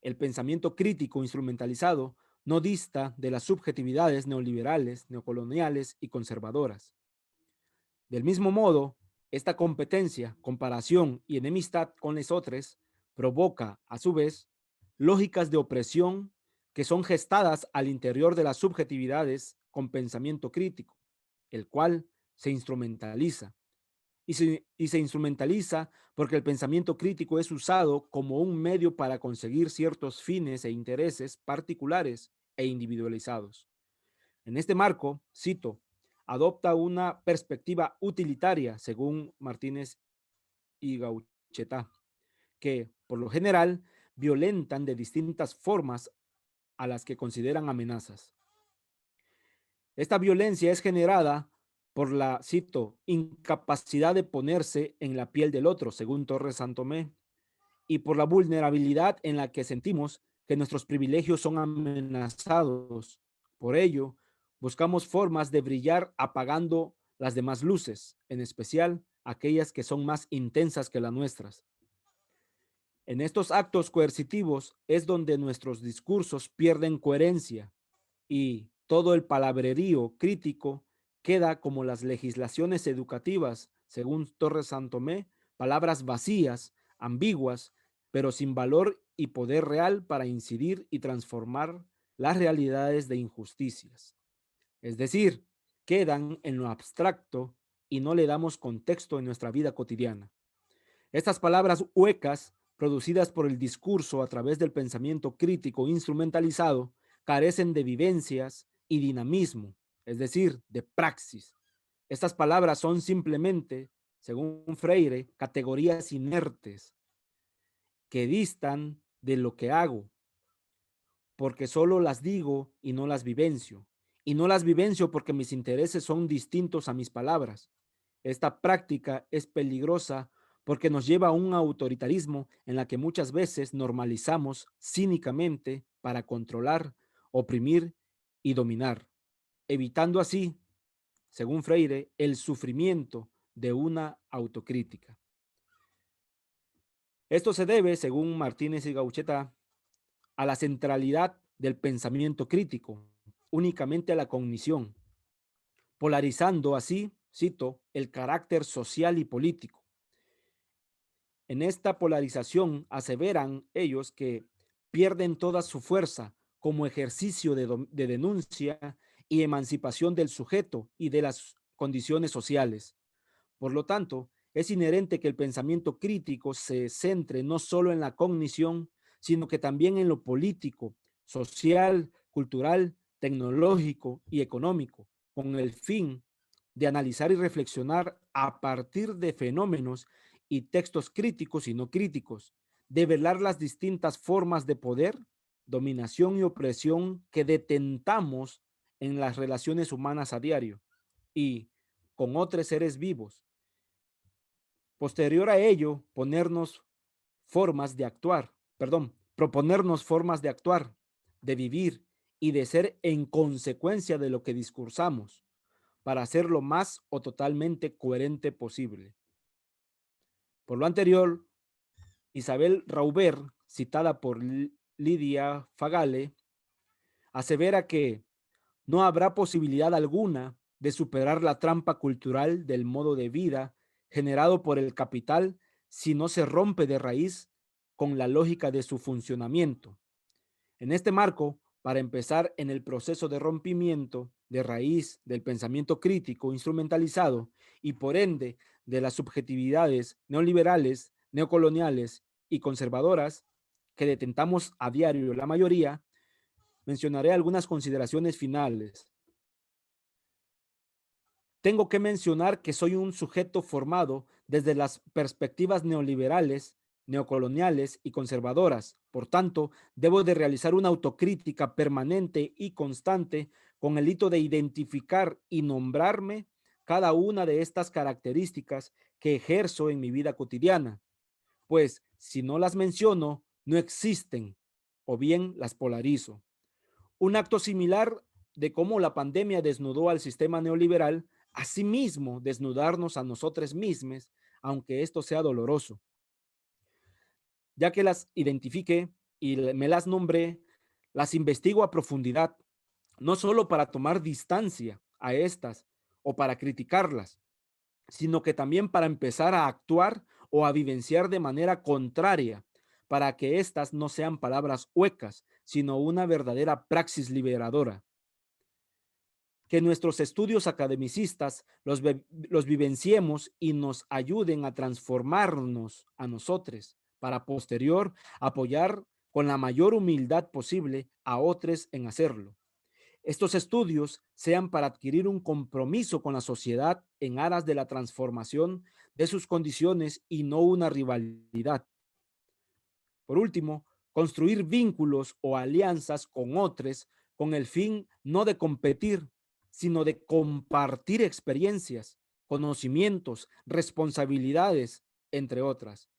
el pensamiento crítico instrumentalizado no dista de las subjetividades neoliberales, neocoloniales y conservadoras. Del mismo modo, esta competencia, comparación y enemistad con los otros provoca, a su vez, lógicas de opresión que son gestadas al interior de las subjetividades con pensamiento crítico, el cual se instrumentaliza. Y se instrumentaliza porque el pensamiento crítico es usado como un medio para conseguir ciertos fines e intereses particulares e individualizados. En este marco, cito, adopta una perspectiva utilitaria, según Martínez y Gauchetá, que, por lo general, violentan de distintas formas a las que consideran amenazas. Esta violencia es generada por la, cito, incapacidad de ponerse en la piel del otro, según Torres Santomé, y por la vulnerabilidad en la que sentimos que nuestros privilegios son amenazados. Por ello, buscamos formas de brillar apagando las demás luces, en especial aquellas que son más intensas que las nuestras. En estos actos coercitivos es donde nuestros discursos pierden coherencia y todo el palabrerío crítico queda como las legislaciones educativas, según Torres Santomé, palabras vacías, ambiguas, pero sin valor y poder real para incidir y transformar las realidades de injusticias. Es decir, quedan en lo abstracto y no le damos contexto en nuestra vida cotidiana. Estas palabras huecas, producidas por el discurso a través del pensamiento crítico instrumentalizado, carecen de vivencias y dinamismo, es decir, de praxis. Estas palabras son simplemente, según Freire, categorías inertes que distan de lo que hago, porque solo las digo y no las vivencio. Y no las vivencio porque mis intereses son distintos a mis palabras. Esta práctica es peligrosa porque nos lleva a un autoritarismo en la que muchas veces normalizamos cínicamente para controlar, oprimir y dominar, evitando así, según Freire, el sufrimiento de una autocrítica. Esto se debe, según Martínez y Gauchetá, a la centralidad del pensamiento crítico, únicamente a la cognición, polarizando así, cito, el carácter social y político. En esta polarización aseveran ellos que pierden toda su fuerza como ejercicio de denuncia y emancipación del sujeto y de las condiciones sociales. Por lo tanto, es inherente que el pensamiento crítico se centre no solo en la cognición, sino que también en lo político, social, cultural, tecnológico y económico, con el fin de analizar y reflexionar a partir de fenómenos y textos críticos y no críticos, de velar las distintas formas de poder, dominación y opresión que detentamos en las relaciones humanas a diario y con otros seres vivos. Posterior a ello, proponernos formas de actuar, de vivir y de ser en consecuencia de lo que discursamos, para hacer lo más o totalmente coherente posible. Por lo anterior, Isabel Rauber, citada por Lidia Fagale, asevera que no habrá posibilidad alguna de superar la trampa cultural del modo de vida generado por el capital si no se rompe de raíz con la lógica de su funcionamiento. En este marco, para empezar en el proceso de rompimiento de raíz del pensamiento crítico instrumentalizado y por ende de las subjetividades neoliberales, neocoloniales y conservadoras que detentamos a diario la mayoría, mencionaré algunas consideraciones finales. Tengo que mencionar que soy un sujeto formado desde las perspectivas neoliberales, neocoloniales y conservadoras. Por tanto, debo de realizar una autocrítica permanente y constante con el hito de identificar y nombrarme cada una de estas características que ejerzo en mi vida cotidiana. Pues si no las menciono, no existen o bien las polarizo. Un acto similar de cómo la pandemia desnudó al sistema neoliberal, asimismo desnudarnos a nosotros mismos, aunque esto sea doloroso. Ya que las identifiqué y me las nombré, las investigo a profundidad, no solo para tomar distancia a estas o para criticarlas, sino que también para empezar a actuar o a vivenciar de manera contraria, para que estas no sean palabras huecas, sino una verdadera praxis liberadora. Que nuestros estudios academicistas los vivenciemos y nos ayuden a transformarnos a nosotros, para posterior apoyar con la mayor humildad posible a otros en hacerlo. Estos estudios sean para adquirir un compromiso con la sociedad en aras de la transformación de sus condiciones y no una rivalidad. Por último, construir vínculos o alianzas con otros con el fin no de competir, sino de compartir experiencias, conocimientos, responsabilidades, entre otras,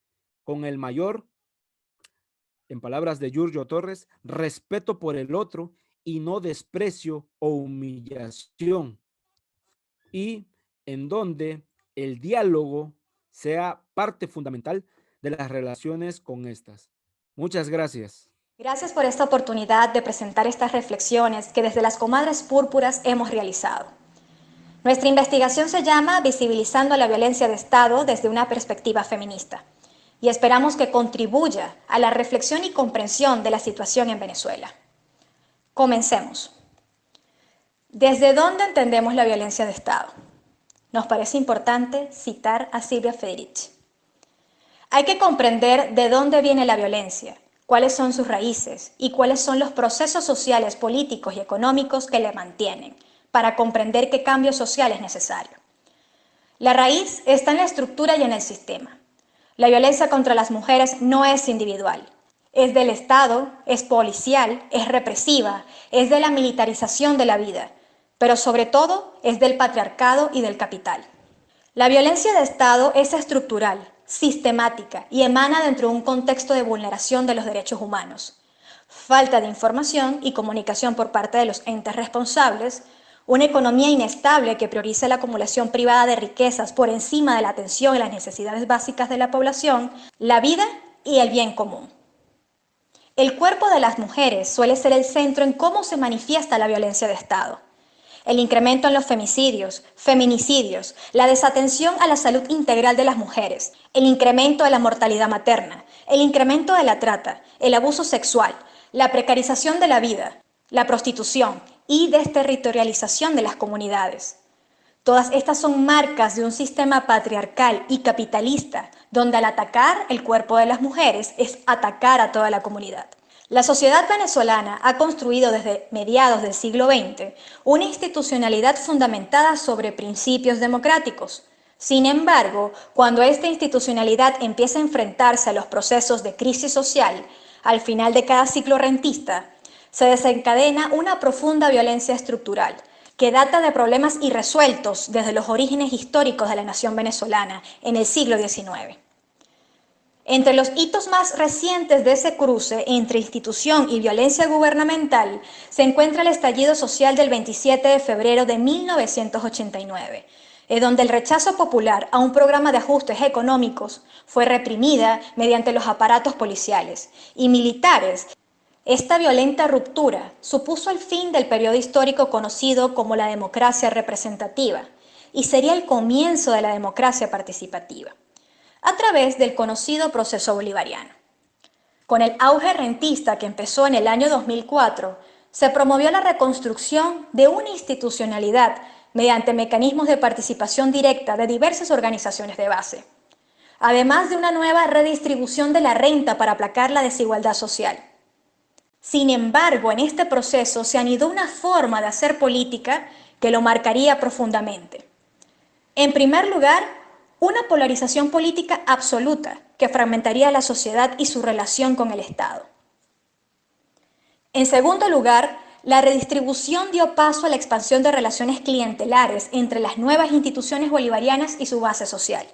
con el mayor, en palabras de Giorgio Torres, respeto por el otro y no desprecio o humillación, y en donde el diálogo sea parte fundamental de las relaciones con estas. Muchas gracias. Gracias por esta oportunidad de presentar estas reflexiones que desde las Comadres Púrpuras hemos realizado. Nuestra investigación se llama Visibilizando la violencia de Estado desde una perspectiva feminista y esperamos que contribuya a la reflexión y comprensión de la situación en Venezuela. Comencemos. ¿Desde dónde entendemos la violencia de Estado? Nos parece importante citar a Silvia Federici. Hay que comprender de dónde viene la violencia, cuáles son sus raíces y cuáles son los procesos sociales, políticos y económicos que le mantienen, para comprender qué cambio social es necesario. La raíz está en la estructura y en el sistema. La violencia contra las mujeres no es individual, es del Estado, es policial, es represiva, es de la militarización de la vida, pero sobre todo es del patriarcado y del capital. La violencia de Estado es estructural, sistemática y emana dentro de un contexto de vulneración de los derechos humanos, falta de información y comunicación por parte de los entes responsables, una economía inestable que prioriza la acumulación privada de riquezas por encima de la atención y las necesidades básicas de la población, la vida y el bien común. El cuerpo de las mujeres suele ser el centro en cómo se manifiesta la violencia de Estado. El incremento en los femicidios, feminicidios, la desatención a la salud integral de las mujeres, el incremento de la mortalidad materna, el incremento de la trata, el abuso sexual, la precarización de la vida, la prostitución y desterritorialización de las comunidades. Todas estas son marcas de un sistema patriarcal y capitalista, donde al atacar el cuerpo de las mujeres es atacar a toda la comunidad. La sociedad venezolana ha construido desde mediados del siglo XX una institucionalidad fundamentada sobre principios democráticos. Sin embargo, cuando esta institucionalidad empieza a enfrentarse a los procesos de crisis social, al final de cada ciclo rentista, se desencadena una profunda violencia estructural que data de problemas irresueltos desde los orígenes históricos de la nación venezolana en el siglo XIX. Entre los hitos más recientes de ese cruce entre institución y violencia gubernamental se encuentra el estallido social del 27 de febrero de 1989, donde el rechazo popular a un programa de ajustes económicos fue reprimida mediante los aparatos policiales y militares. Esta violenta ruptura supuso el fin del periodo histórico conocido como la democracia representativa y sería el comienzo de la democracia participativa, a través del conocido proceso bolivariano. Con el auge rentista que empezó en el año 2004, se promovió la reconstrucción de una institucionalidad mediante mecanismos de participación directa de diversas organizaciones de base, además de una nueva redistribución de la renta para aplacar la desigualdad social. Sin embargo, en este proceso se anidó una forma de hacer política que lo marcaría profundamente. En primer lugar, una polarización política absoluta que fragmentaría la sociedad y su relación con el Estado. En segundo lugar, la redistribución dio paso a la expansión de relaciones clientelares entre las nuevas instituciones bolivarianas y su base social.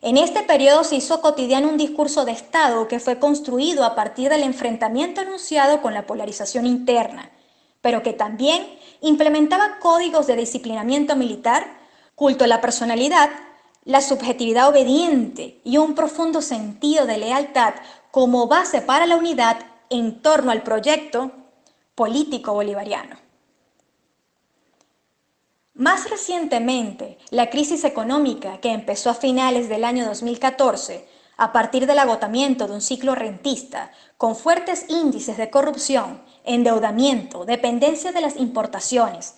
En este periodo se hizo cotidiano un discurso de Estado que fue construido a partir del enfrentamiento anunciado con la polarización interna, pero que también implementaba códigos de disciplinamiento militar, culto a la personalidad, la subjetividad obediente y un profundo sentido de lealtad como base para la unidad en torno al proyecto político bolivariano. Más recientemente, la crisis económica que empezó a finales del año 2014, a partir del agotamiento de un ciclo rentista, con fuertes índices de corrupción, endeudamiento, dependencia de las importaciones,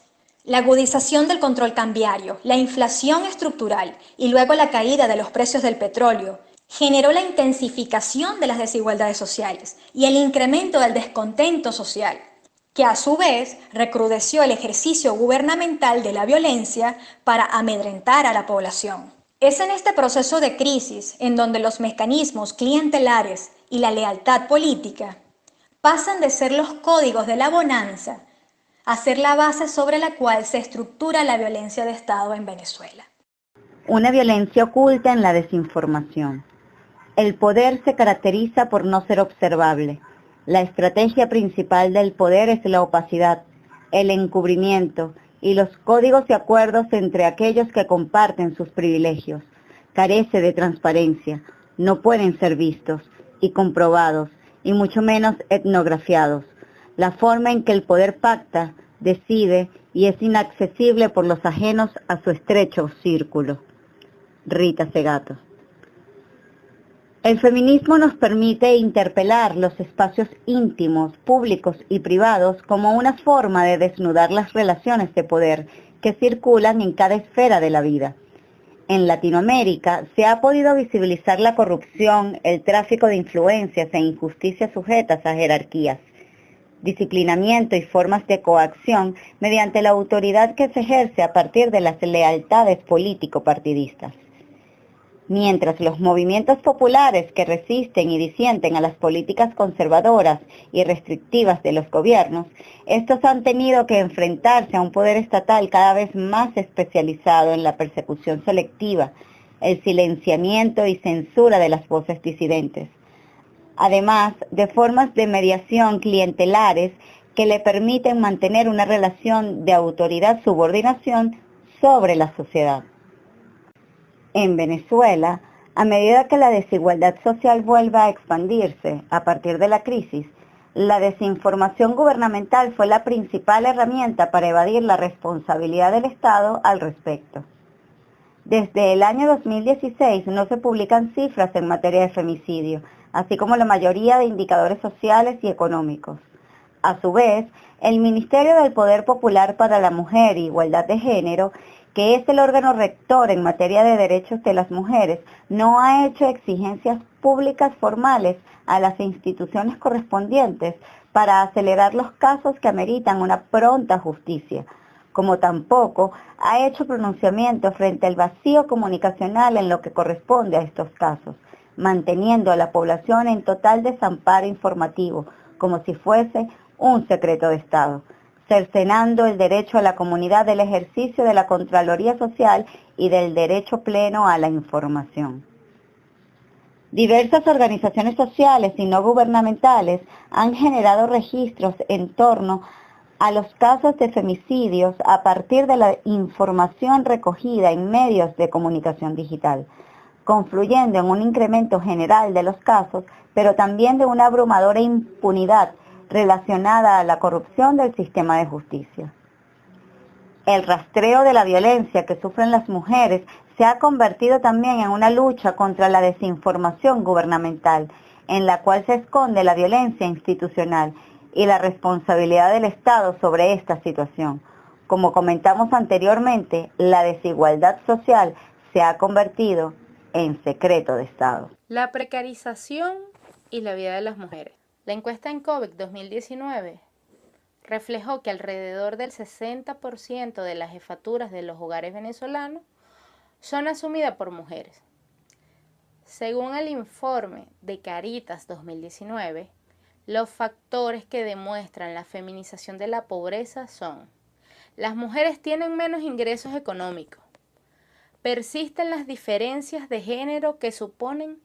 la agudización del control cambiario, la inflación estructural y luego la caída de los precios del petróleo, generó la intensificación de las desigualdades sociales y el incremento del descontento social, que a su vez recrudeció el ejercicio gubernamental de la violencia para amedrentar a la población. Es en este proceso de crisis en donde los mecanismos clientelares y la lealtad política pasan de ser los códigos de la bonanza a ser la base sobre la cual se estructura la violencia de Estado en Venezuela. Una violencia oculta en la desinformación. El poder se caracteriza por no ser observable. La estrategia principal del poder es la opacidad, el encubrimiento y los códigos y acuerdos entre aquellos que comparten sus privilegios. Carece de transparencia, no pueden ser vistos y comprobados, y mucho menos etnografiados. La forma en que el poder pacta, decide y es inaccesible por los ajenos a su estrecho círculo. Rita Segato. El feminismo nos permite interpelar los espacios íntimos, públicos y privados como una forma de desnudar las relaciones de poder que circulan en cada esfera de la vida. En Latinoamérica se ha podido visibilizar la corrupción, el tráfico de influencias e injusticias sujetas a jerarquías, disciplinamiento y formas de coacción mediante la autoridad que se ejerce a partir de las lealtades político-partidistas. Mientras los movimientos populares que resisten y disienten a las políticas conservadoras y restrictivas de los gobiernos, estos han tenido que enfrentarse a un poder estatal cada vez más especializado en la persecución selectiva, el silenciamiento y censura de las voces disidentes, además de formas de mediación clientelares que le permiten mantener una relación de autoridad-subordinación sobre la sociedad. En Venezuela, a medida que la desigualdad social vuelva a expandirse a partir de la crisis, la desinformación gubernamental fue la principal herramienta para evadir la responsabilidad del Estado al respecto. Desde el año 2016 no se publican cifras en materia de femicidio, así como la mayoría de indicadores sociales y económicos. A su vez, el Ministerio del Poder Popular para la Mujer e Igualdad de Género que es el órgano rector en materia de derechos de las mujeres, no ha hecho exigencias públicas formales a las instituciones correspondientes para acelerar los casos que ameritan una pronta justicia, como tampoco ha hecho pronunciamientos frente al vacío comunicacional en lo que corresponde a estos casos, manteniendo a la población en total desamparo informativo, como si fuese un secreto de Estado, cercenando el derecho a la comunidad del ejercicio de la Contraloría Social y del derecho pleno a la información. Diversas organizaciones sociales y no gubernamentales han generado registros en torno a los casos de femicidios a partir de la información recogida en medios de comunicación digital, confluyendo en un incremento general de los casos, pero también de una abrumadora impunidad relacionada a la corrupción del sistema de justicia. El rastreo de la violencia que sufren las mujeres se ha convertido también en una lucha contra la desinformación gubernamental, en la cual se esconde la violencia institucional y la responsabilidad del Estado sobre esta situación. Como comentamos anteriormente, la desigualdad social se ha convertido en secreto de Estado. La precarización y la vida de las mujeres. La encuesta en COVID 2019 reflejó que alrededor del 60% de las jefaturas de los hogares venezolanos son asumidas por mujeres. Según el informe de Caritas 2019, los factores que demuestran la feminización de la pobreza son: las mujeres tienen menos ingresos económicos, persisten las diferencias de género que suponen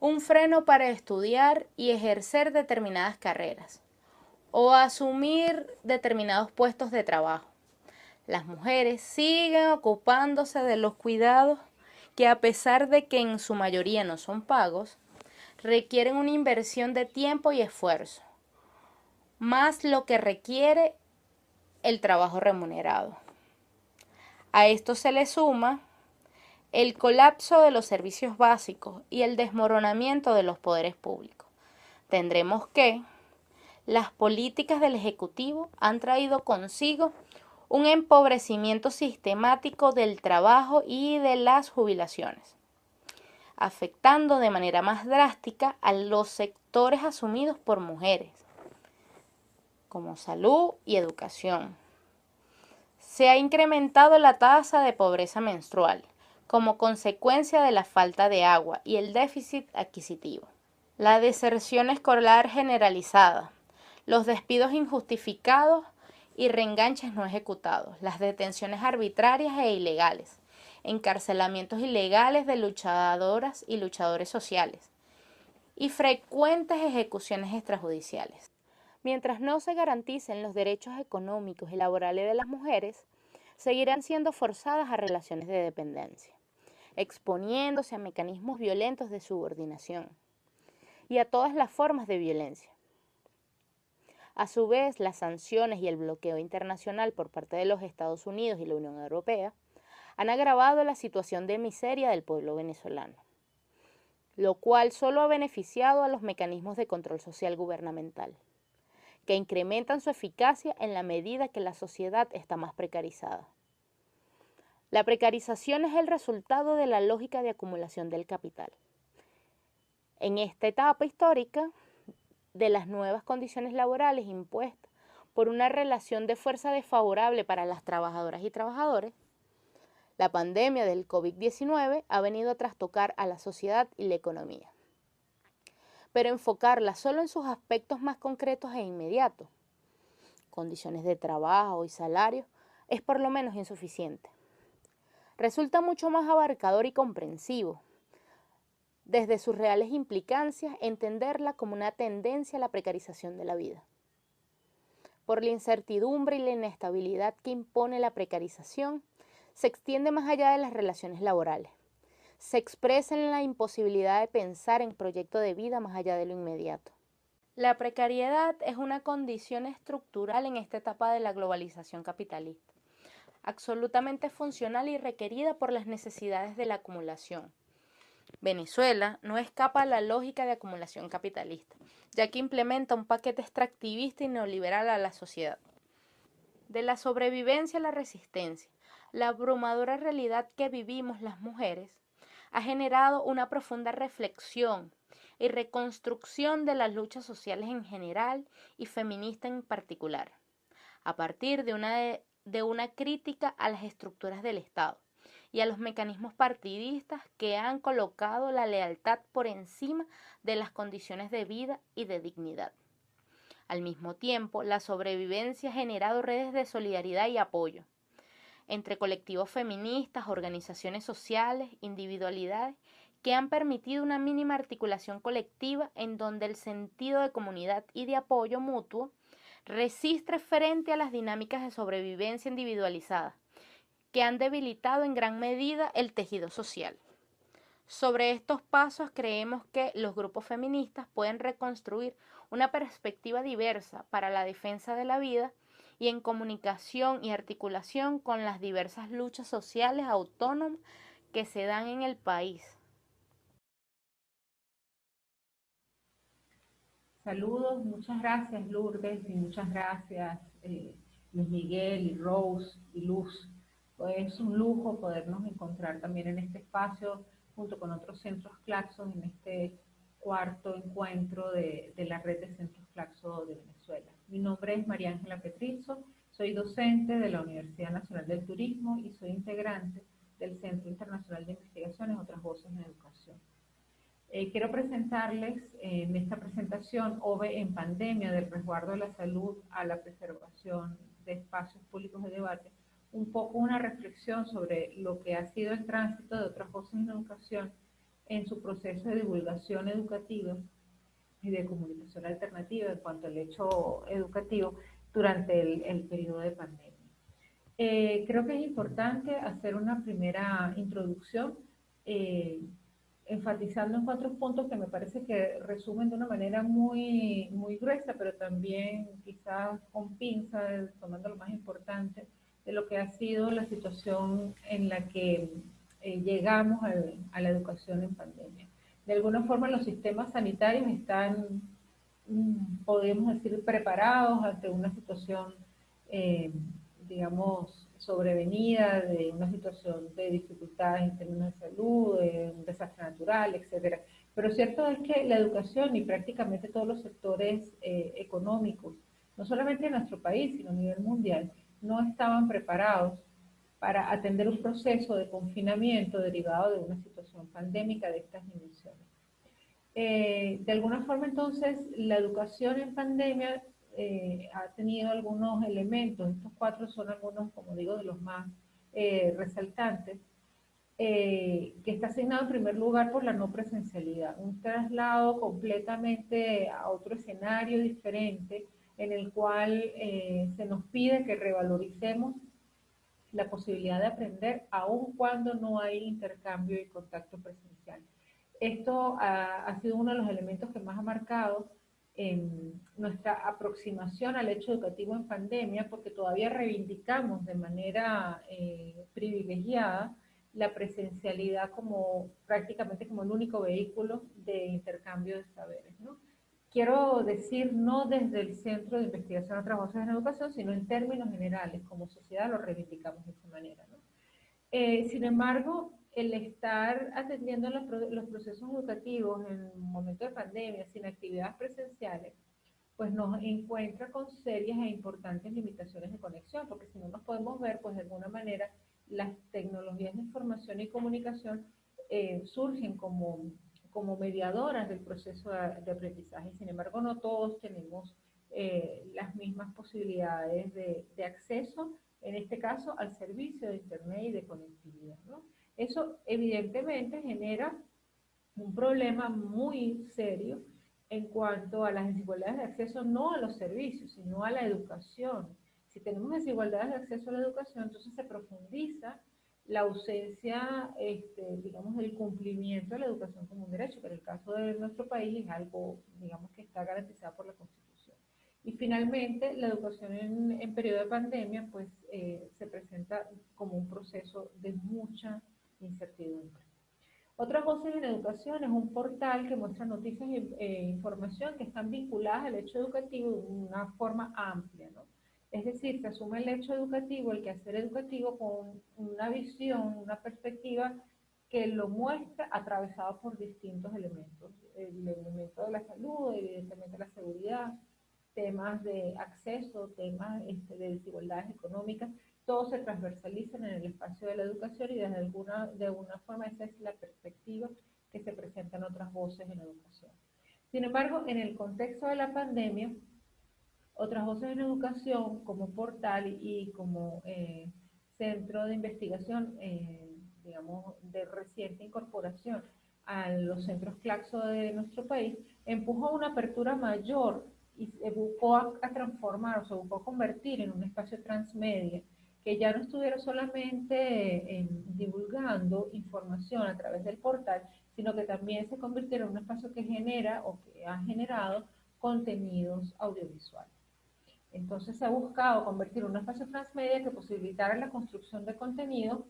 un freno para estudiar y ejercer determinadas carreras o asumir determinados puestos de trabajo. Las mujeres siguen ocupándose de los cuidados que, a pesar de que en su mayoría no son pagos, requieren una inversión de tiempo y esfuerzo, más lo que requiere el trabajo remunerado. A esto se le suma el colapso de los servicios básicos y el desmoronamiento de los poderes públicos. Tendremos que las políticas del Ejecutivo han traído consigo un empobrecimiento sistemático del trabajo y de las jubilaciones, afectando de manera más drástica a los sectores asumidos por mujeres, como salud y educación. Se ha incrementado la tasa de pobreza menstrual como consecuencia de la falta de agua y el déficit adquisitivo. La deserción escolar generalizada, los despidos injustificados y reenganches no ejecutados, las detenciones arbitrarias e ilegales, encarcelamientos ilegales de luchadoras y luchadores sociales y frecuentes ejecuciones extrajudiciales. Mientras no se garanticen los derechos económicos y laborales de las mujeres, seguirán siendo forzadas a relaciones de dependencia, exponiéndose a mecanismos violentos de subordinación y a todas las formas de violencia. A su vez, las sanciones y el bloqueo internacional por parte de los Estados Unidos y la Unión Europea han agravado la situación de miseria del pueblo venezolano, lo cual solo ha beneficiado a los mecanismos de control social gubernamental, que incrementan su eficacia en la medida que la sociedad está más precarizada. La precarización es el resultado de la lógica de acumulación del capital. En esta etapa histórica, de las nuevas condiciones laborales impuestas por una relación de fuerza desfavorable para las trabajadoras y trabajadores, la pandemia del COVID-19 ha venido a trastocar a la sociedad y la economía. Pero enfocarla solo en sus aspectos más concretos e inmediatos, condiciones de trabajo y salario, es por lo menos insuficiente. Resulta mucho más abarcador y comprensivo, desde sus reales implicancias, entenderla como una tendencia a la precarización de la vida. Por la incertidumbre y la inestabilidad que impone la precarización, se extiende más allá de las relaciones laborales. Se expresa en la imposibilidad de pensar en proyecto de vida más allá de lo inmediato. La precariedad es una condición estructural en esta etapa de la globalización capitalista, absolutamente funcional y requerida por las necesidades de la acumulación. Venezuela no escapa a la lógica de acumulación capitalista, ya que implementa un paquete extractivista y neoliberal a la sociedad. De la sobrevivencia a la resistencia, la abrumadora realidad que vivimos las mujeres ha generado una profunda reflexión y reconstrucción de las luchas sociales en general y feminista en particular, a partir de una crítica a las estructuras del Estado y a los mecanismos partidistas que han colocado la lealtad por encima de las condiciones de vida y de dignidad. Al mismo tiempo, la sobrevivencia ha generado redes de solidaridad y apoyo entre colectivos feministas, organizaciones sociales, individualidades, que han permitido una mínima articulación colectiva en donde el sentido de comunidad y de apoyo mutuo resiste frente a las dinámicas de sobrevivencia individualizada, que han debilitado en gran medida el tejido social. Sobre estos pasos creemos que los grupos feministas pueden reconstruir una perspectiva diversa para la defensa de la vida y en comunicación y articulación con las diversas luchas sociales autónomas que se dan en el país. Saludos, muchas gracias Lourdes y muchas gracias Luis Miguel y Rose y Luz. Pues es un lujo podernos encontrar también en este espacio junto con otros centros Claxo en este cuarto encuentro de la red de centros Claxo de Venezuela. Mi nombre es María Ángela Petrizzo, soy docente de la Universidad Nacional del Turismo y soy integrante del Centro Internacional de Investigaciones Otras Voces en Educación. Quiero presentarles en esta presentación OVE en pandemia, del resguardo de la salud a la preservación de espacios públicos de debate, un poco una reflexión sobre lo que ha sido el tránsito de Otras Voces en Educación en su proceso de divulgación educativa y de comunicación alternativa en cuanto al hecho educativo durante el periodo de pandemia. Creo que es importante hacer una primera introducción enfatizando en 4 puntos que me parece que resumen de una manera muy gruesa, pero también quizás con pinzas, tomando lo más importante de lo que ha sido la situación en la que llegamos a la educación en pandemia. De alguna forma los sistemas sanitarios están, podemos decir, preparados ante una situación, digamos, sobrevenida de una situación de dificultades en términos de salud, de un desastre natural, etc. Pero cierto es que la educación y prácticamente todos los sectores económicos, no solamente en nuestro país, sino a nivel mundial, no estaban preparados para atender un proceso de confinamiento derivado de una situación pandémica de estas dimensiones. De alguna forma, entonces, la educación en pandemia ha tenido algunos elementos, estos 4 son algunos, como digo, de los más resaltantes, que está asignado en primer lugar por la no presencialidad, un traslado completamente a otro escenario diferente, en el cual se nos pide que revaloricemos la posibilidad de aprender aun cuando no hay intercambio y contacto presencial. Esto ha sido uno de los elementos que más ha marcado nuestra aproximación al hecho educativo en pandemia, porque todavía reivindicamos de manera privilegiada la presencialidad como prácticamente como el único vehículo de intercambio de saberes, ¿no? Quiero decir, no desde el Centro de Investigación Otras Voces en Educación, sino en términos generales, como sociedad lo reivindicamos de esa manera, ¿no? Sin embargo, el estar atendiendo los procesos educativos en un momento de pandemia, sin actividades presenciales, pues nos encuentra con serias e importantes limitaciones de conexión, porque si no nos podemos ver, pues de alguna manera las tecnologías de información y comunicación surgen como mediadoras del proceso de aprendizaje. Sin embargo, no todos tenemos las mismas posibilidades de acceso, en este caso, al servicio de Internet y de conectividad, ¿no? Eso evidentemente genera un problema muy serio en cuanto a las desigualdades de acceso, no a los servicios, sino a la educación. Si tenemos desigualdades de acceso a la educación, entonces se profundiza la ausencia, digamos, del cumplimiento de la educación como un derecho, que en el caso de nuestro país es algo, digamos, que está garantizado por la Constitución. Y finalmente, la educación en periodo de pandemia, pues, se presenta como un proceso de mucha incertidumbre. Otras Voces en Educación es un portal que muestra noticias e información que están vinculadas al hecho educativo de una forma amplia, ¿no? Es decir, se asume el hecho educativo, el quehacer educativo con una visión, una perspectiva que lo muestra atravesado por distintos elementos. El elemento de la salud, evidentemente la seguridad, temas de acceso, temas de desigualdades económicas, todos se transversalizan en el espacio de la educación y de alguna forma esa es la perspectiva que se presenta en otras voces en educación. Sin embargo, en el contexto de la pandemia, otras voces en educación como portal y como centro de investigación, digamos, de reciente incorporación a los centros Claxo de nuestro país, empujó una apertura mayor y se buscó a transformar o se buscó convertir en un espacio transmedia que ya no estuviera solamente divulgando información a través del portal, sino que también se convirtiera en un espacio que genera o que ha generado contenidos audiovisuales. Entonces se ha buscado convertir un espacio transmedia que posibilitara la construcción de contenido,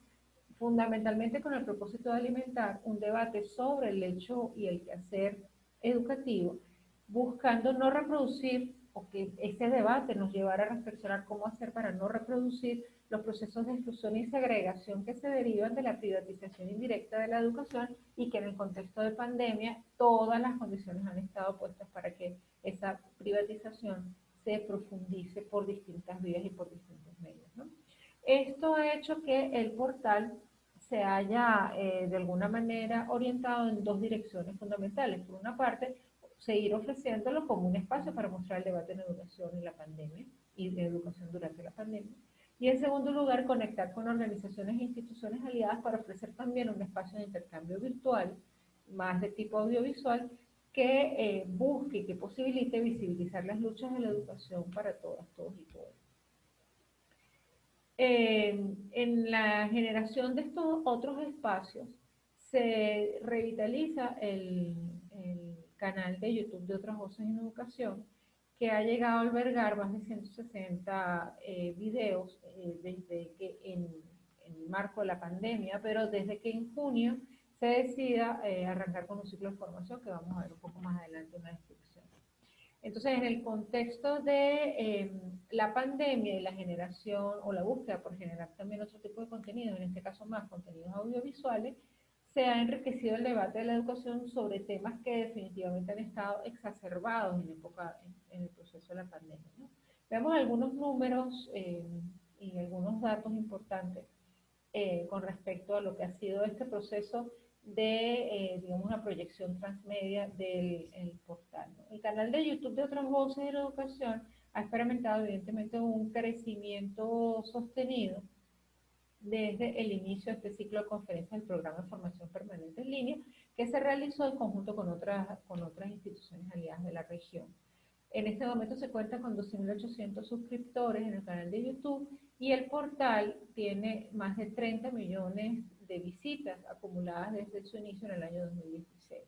fundamentalmente con el propósito de alimentar un debate sobre el hecho y el quehacer educativo, buscando no reproducir o que ese debate nos llevara a reflexionar cómo hacer para no reproducir los procesos de exclusión y segregación que se derivan de la privatización indirecta de la educación y que en el contexto de pandemia todas las condiciones han estado puestas para que esa privatización se profundice por distintas vías y por distintos medios, ¿no? Esto ha hecho que el portal se haya de alguna manera orientado en dos direcciones fundamentales. Por una parte, seguir ofreciéndolo como un espacio para mostrar el debate en educación en la pandemia y de educación durante la pandemia. Y en segundo lugar, conectar con organizaciones e instituciones aliadas para ofrecer también un espacio de intercambio virtual, más de tipo audiovisual, que busque y que posibilite visibilizar las luchas de la educación para todas, todos y todas. En la generación de estos otros espacios se revitaliza el canal de YouTube de Otras Voces en Educación, que ha llegado a albergar más de 160 videos desde que en el marco de la pandemia, pero desde que en junio se decida arrancar con un ciclo de formación que vamos a ver un poco más adelante en la descripción. Entonces, en el contexto de la pandemia y la generación o la búsqueda por generar también otro tipo de contenido, en este caso más contenidos audiovisuales, se ha enriquecido el debate de la educación sobre temas que definitivamente han estado exacerbados en el proceso de la pandemia, ¿no? Veamos algunos números y algunos datos importantes con respecto a lo que ha sido este proceso de, digamos, una proyección transmedia del portal, ¿no? El canal de YouTube de Otras Voces en Educación ha experimentado evidentemente un crecimiento sostenido desde el inicio de este ciclo de conferencias del programa de formación permanente en línea que se realizó en conjunto con otras instituciones aliadas de la región. En este momento se cuenta con 12.800 suscriptores en el canal de YouTube y el portal tiene más de 30 millones de visitas acumuladas desde su inicio en el año 2016.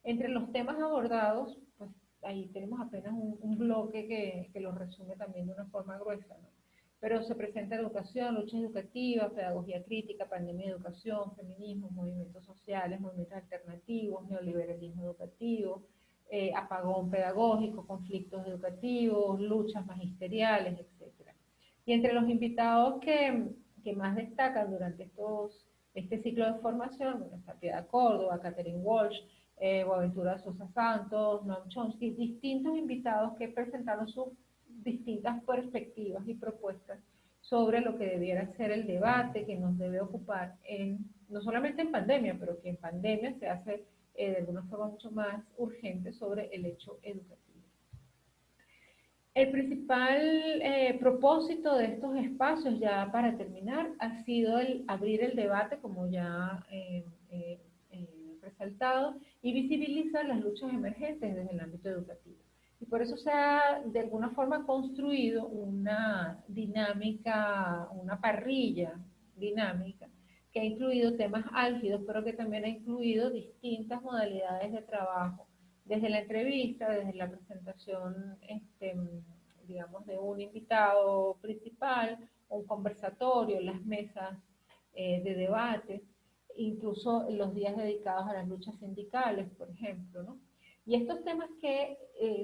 Entre los temas abordados, pues ahí tenemos apenas un bloque que lo resume también de una forma gruesa, ¿no? Pero se presenta educación, lucha educativa, pedagogía crítica, pandemia de educación, feminismo, movimientos sociales, movimientos alternativos, neoliberalismo educativo, apagón pedagógico, conflictos educativos, luchas magisteriales, etc. Y entre los invitados que más destacan durante este ciclo de formación, bueno, está Piedad Córdoba, Catherine Walsh, Boaventura Sosa Santos, Noam Chomsky, distintos invitados que presentaron sus distintas perspectivas y propuestas sobre lo que debiera ser el debate que nos debe ocupar no solamente en pandemia, pero que en pandemia se hace de alguna forma mucho más urgente sobre el hecho educativo. El principal propósito de estos espacios, ya para terminar, ha sido abrir el debate, como ya resaltado, y visibilizar las luchas emergentes desde el ámbito educativo. Y por eso se ha, de alguna forma, construido una dinámica, una parrilla dinámica, que ha incluido temas álgidos, pero que también ha incluido distintas modalidades de trabajo, desde la entrevista, desde la presentación, digamos, de un invitado principal, un conversatorio, las mesas de debate, incluso los días dedicados a las luchas sindicales, por ejemplo, ¿no? Y estos temas que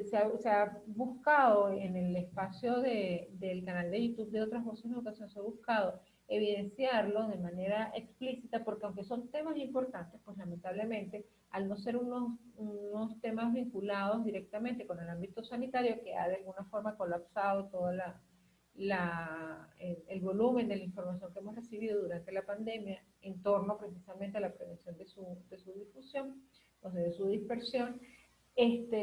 se ha buscado en el espacio del canal de YouTube de Otras Voces en Educación, se ha buscado evidenciarlo de manera explícita, porque aunque son temas importantes, pues lamentablemente, al no ser unos temas vinculados directamente con el ámbito sanitario, que ha de alguna forma colapsado todo el volumen de la información que hemos recibido durante la pandemia en torno precisamente a la prevención de su difusión, o sea, de su dispersión.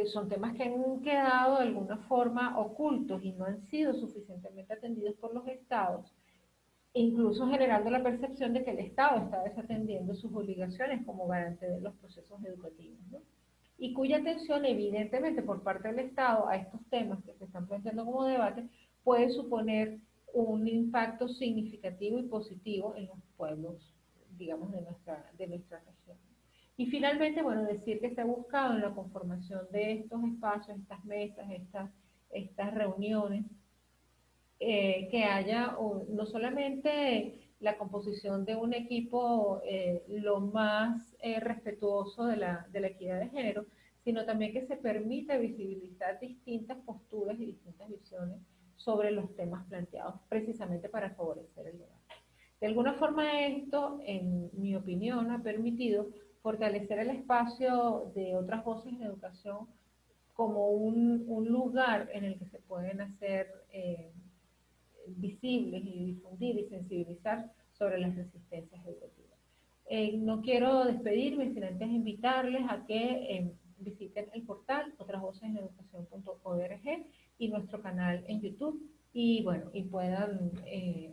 Son temas que han quedado de alguna forma ocultos y no han sido suficientemente atendidos por los estados, incluso generando la percepción de que el Estado está desatendiendo sus obligaciones como garante de los procesos educativos, ¿no? Y cuya atención, evidentemente, por parte del Estado a estos temas que se están planteando como debate, puede suponer un impacto significativo y positivo en los pueblos, digamos, de nuestra región. Y finalmente, bueno, decir que se ha buscado en la conformación de estos espacios, estas mesas, estas reuniones, que haya no solamente la composición de un equipo lo más respetuoso de la equidad de género, sino también que se permita visibilizar distintas posturas y distintas visiones sobre los temas planteados, precisamente para favorecer el debate. De alguna forma esto, en mi opinión, ha permitido fortalecer el espacio de Otras Voces en Educación como un lugar en el que se pueden hacer visibles y difundir y sensibilizar sobre las resistencias educativas. No quiero despedirme sin antes invitarles a que visiten el portal otrasvoceseneducacion.org y nuestro canal en YouTube, y bueno, y puedan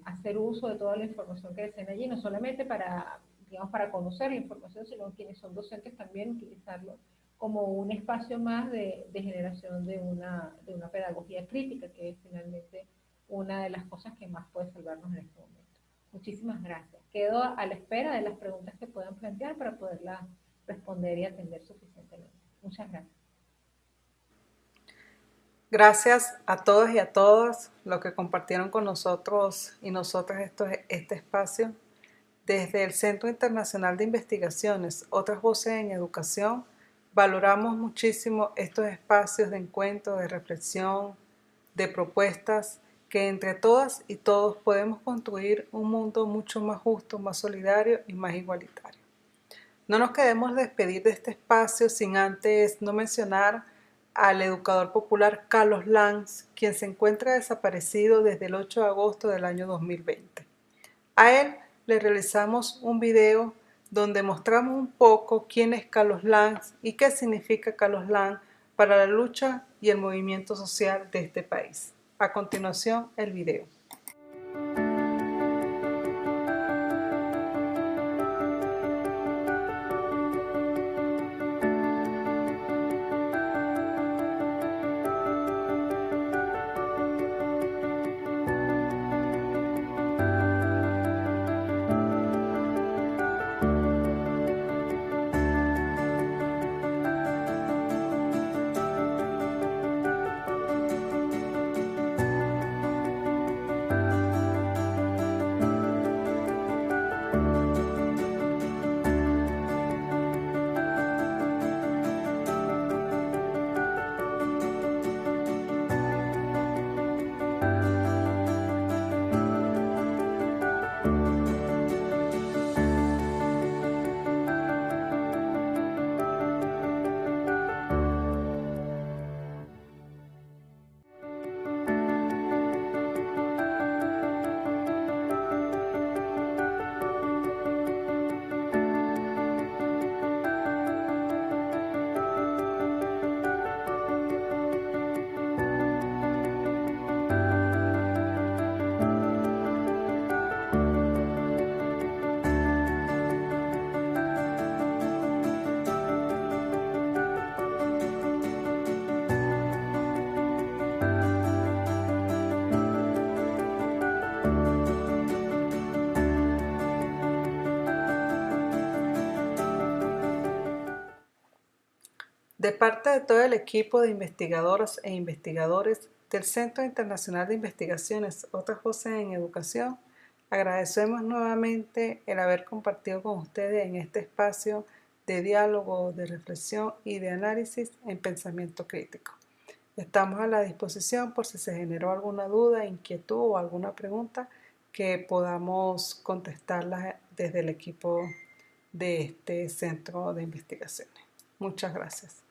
hacer uso de toda la información que deseen allí, no solamente para, digamos, para conocer la información, sino quienes son docentes también utilizarlo como un espacio más de generación de una pedagogía crítica, que es finalmente una de las cosas que más puede salvarnos en este momento. Muchísimas gracias. Quedo a la espera de las preguntas que puedan plantear para poderlas responder y atender suficientemente. Muchas gracias. Gracias a todos y a todas los que compartieron con nosotros y nosotras este espacio. Desde el Centro Internacional de Investigaciones, Otras Voces en Educación, valoramos muchísimo estos espacios de encuentro, de reflexión, de propuestas, que entre todas y todos podemos construir un mundo mucho más justo, más solidario y más igualitario. No nos queremos despedir de este espacio sin antes no mencionar al educador popular Carlos Lanz, quien se encuentra desaparecido desde el 8 de agosto del año 2020. A él le realizamos un video donde mostramos un poco quién es Carlos Lanz y qué significa Carlos Lanz para la lucha y el movimiento social de este país. A continuación, el video. De parte de todo el equipo de investigadoras e investigadores del Centro Internacional de Investigaciones Otras Voces en Educación, agradecemos nuevamente el haber compartido con ustedes en este espacio de diálogo, de reflexión y de análisis en pensamiento crítico. Estamos a la disposición por si se generó alguna duda, inquietud o alguna pregunta que podamos contestarlas desde el equipo de este centro de investigaciones. Muchas gracias.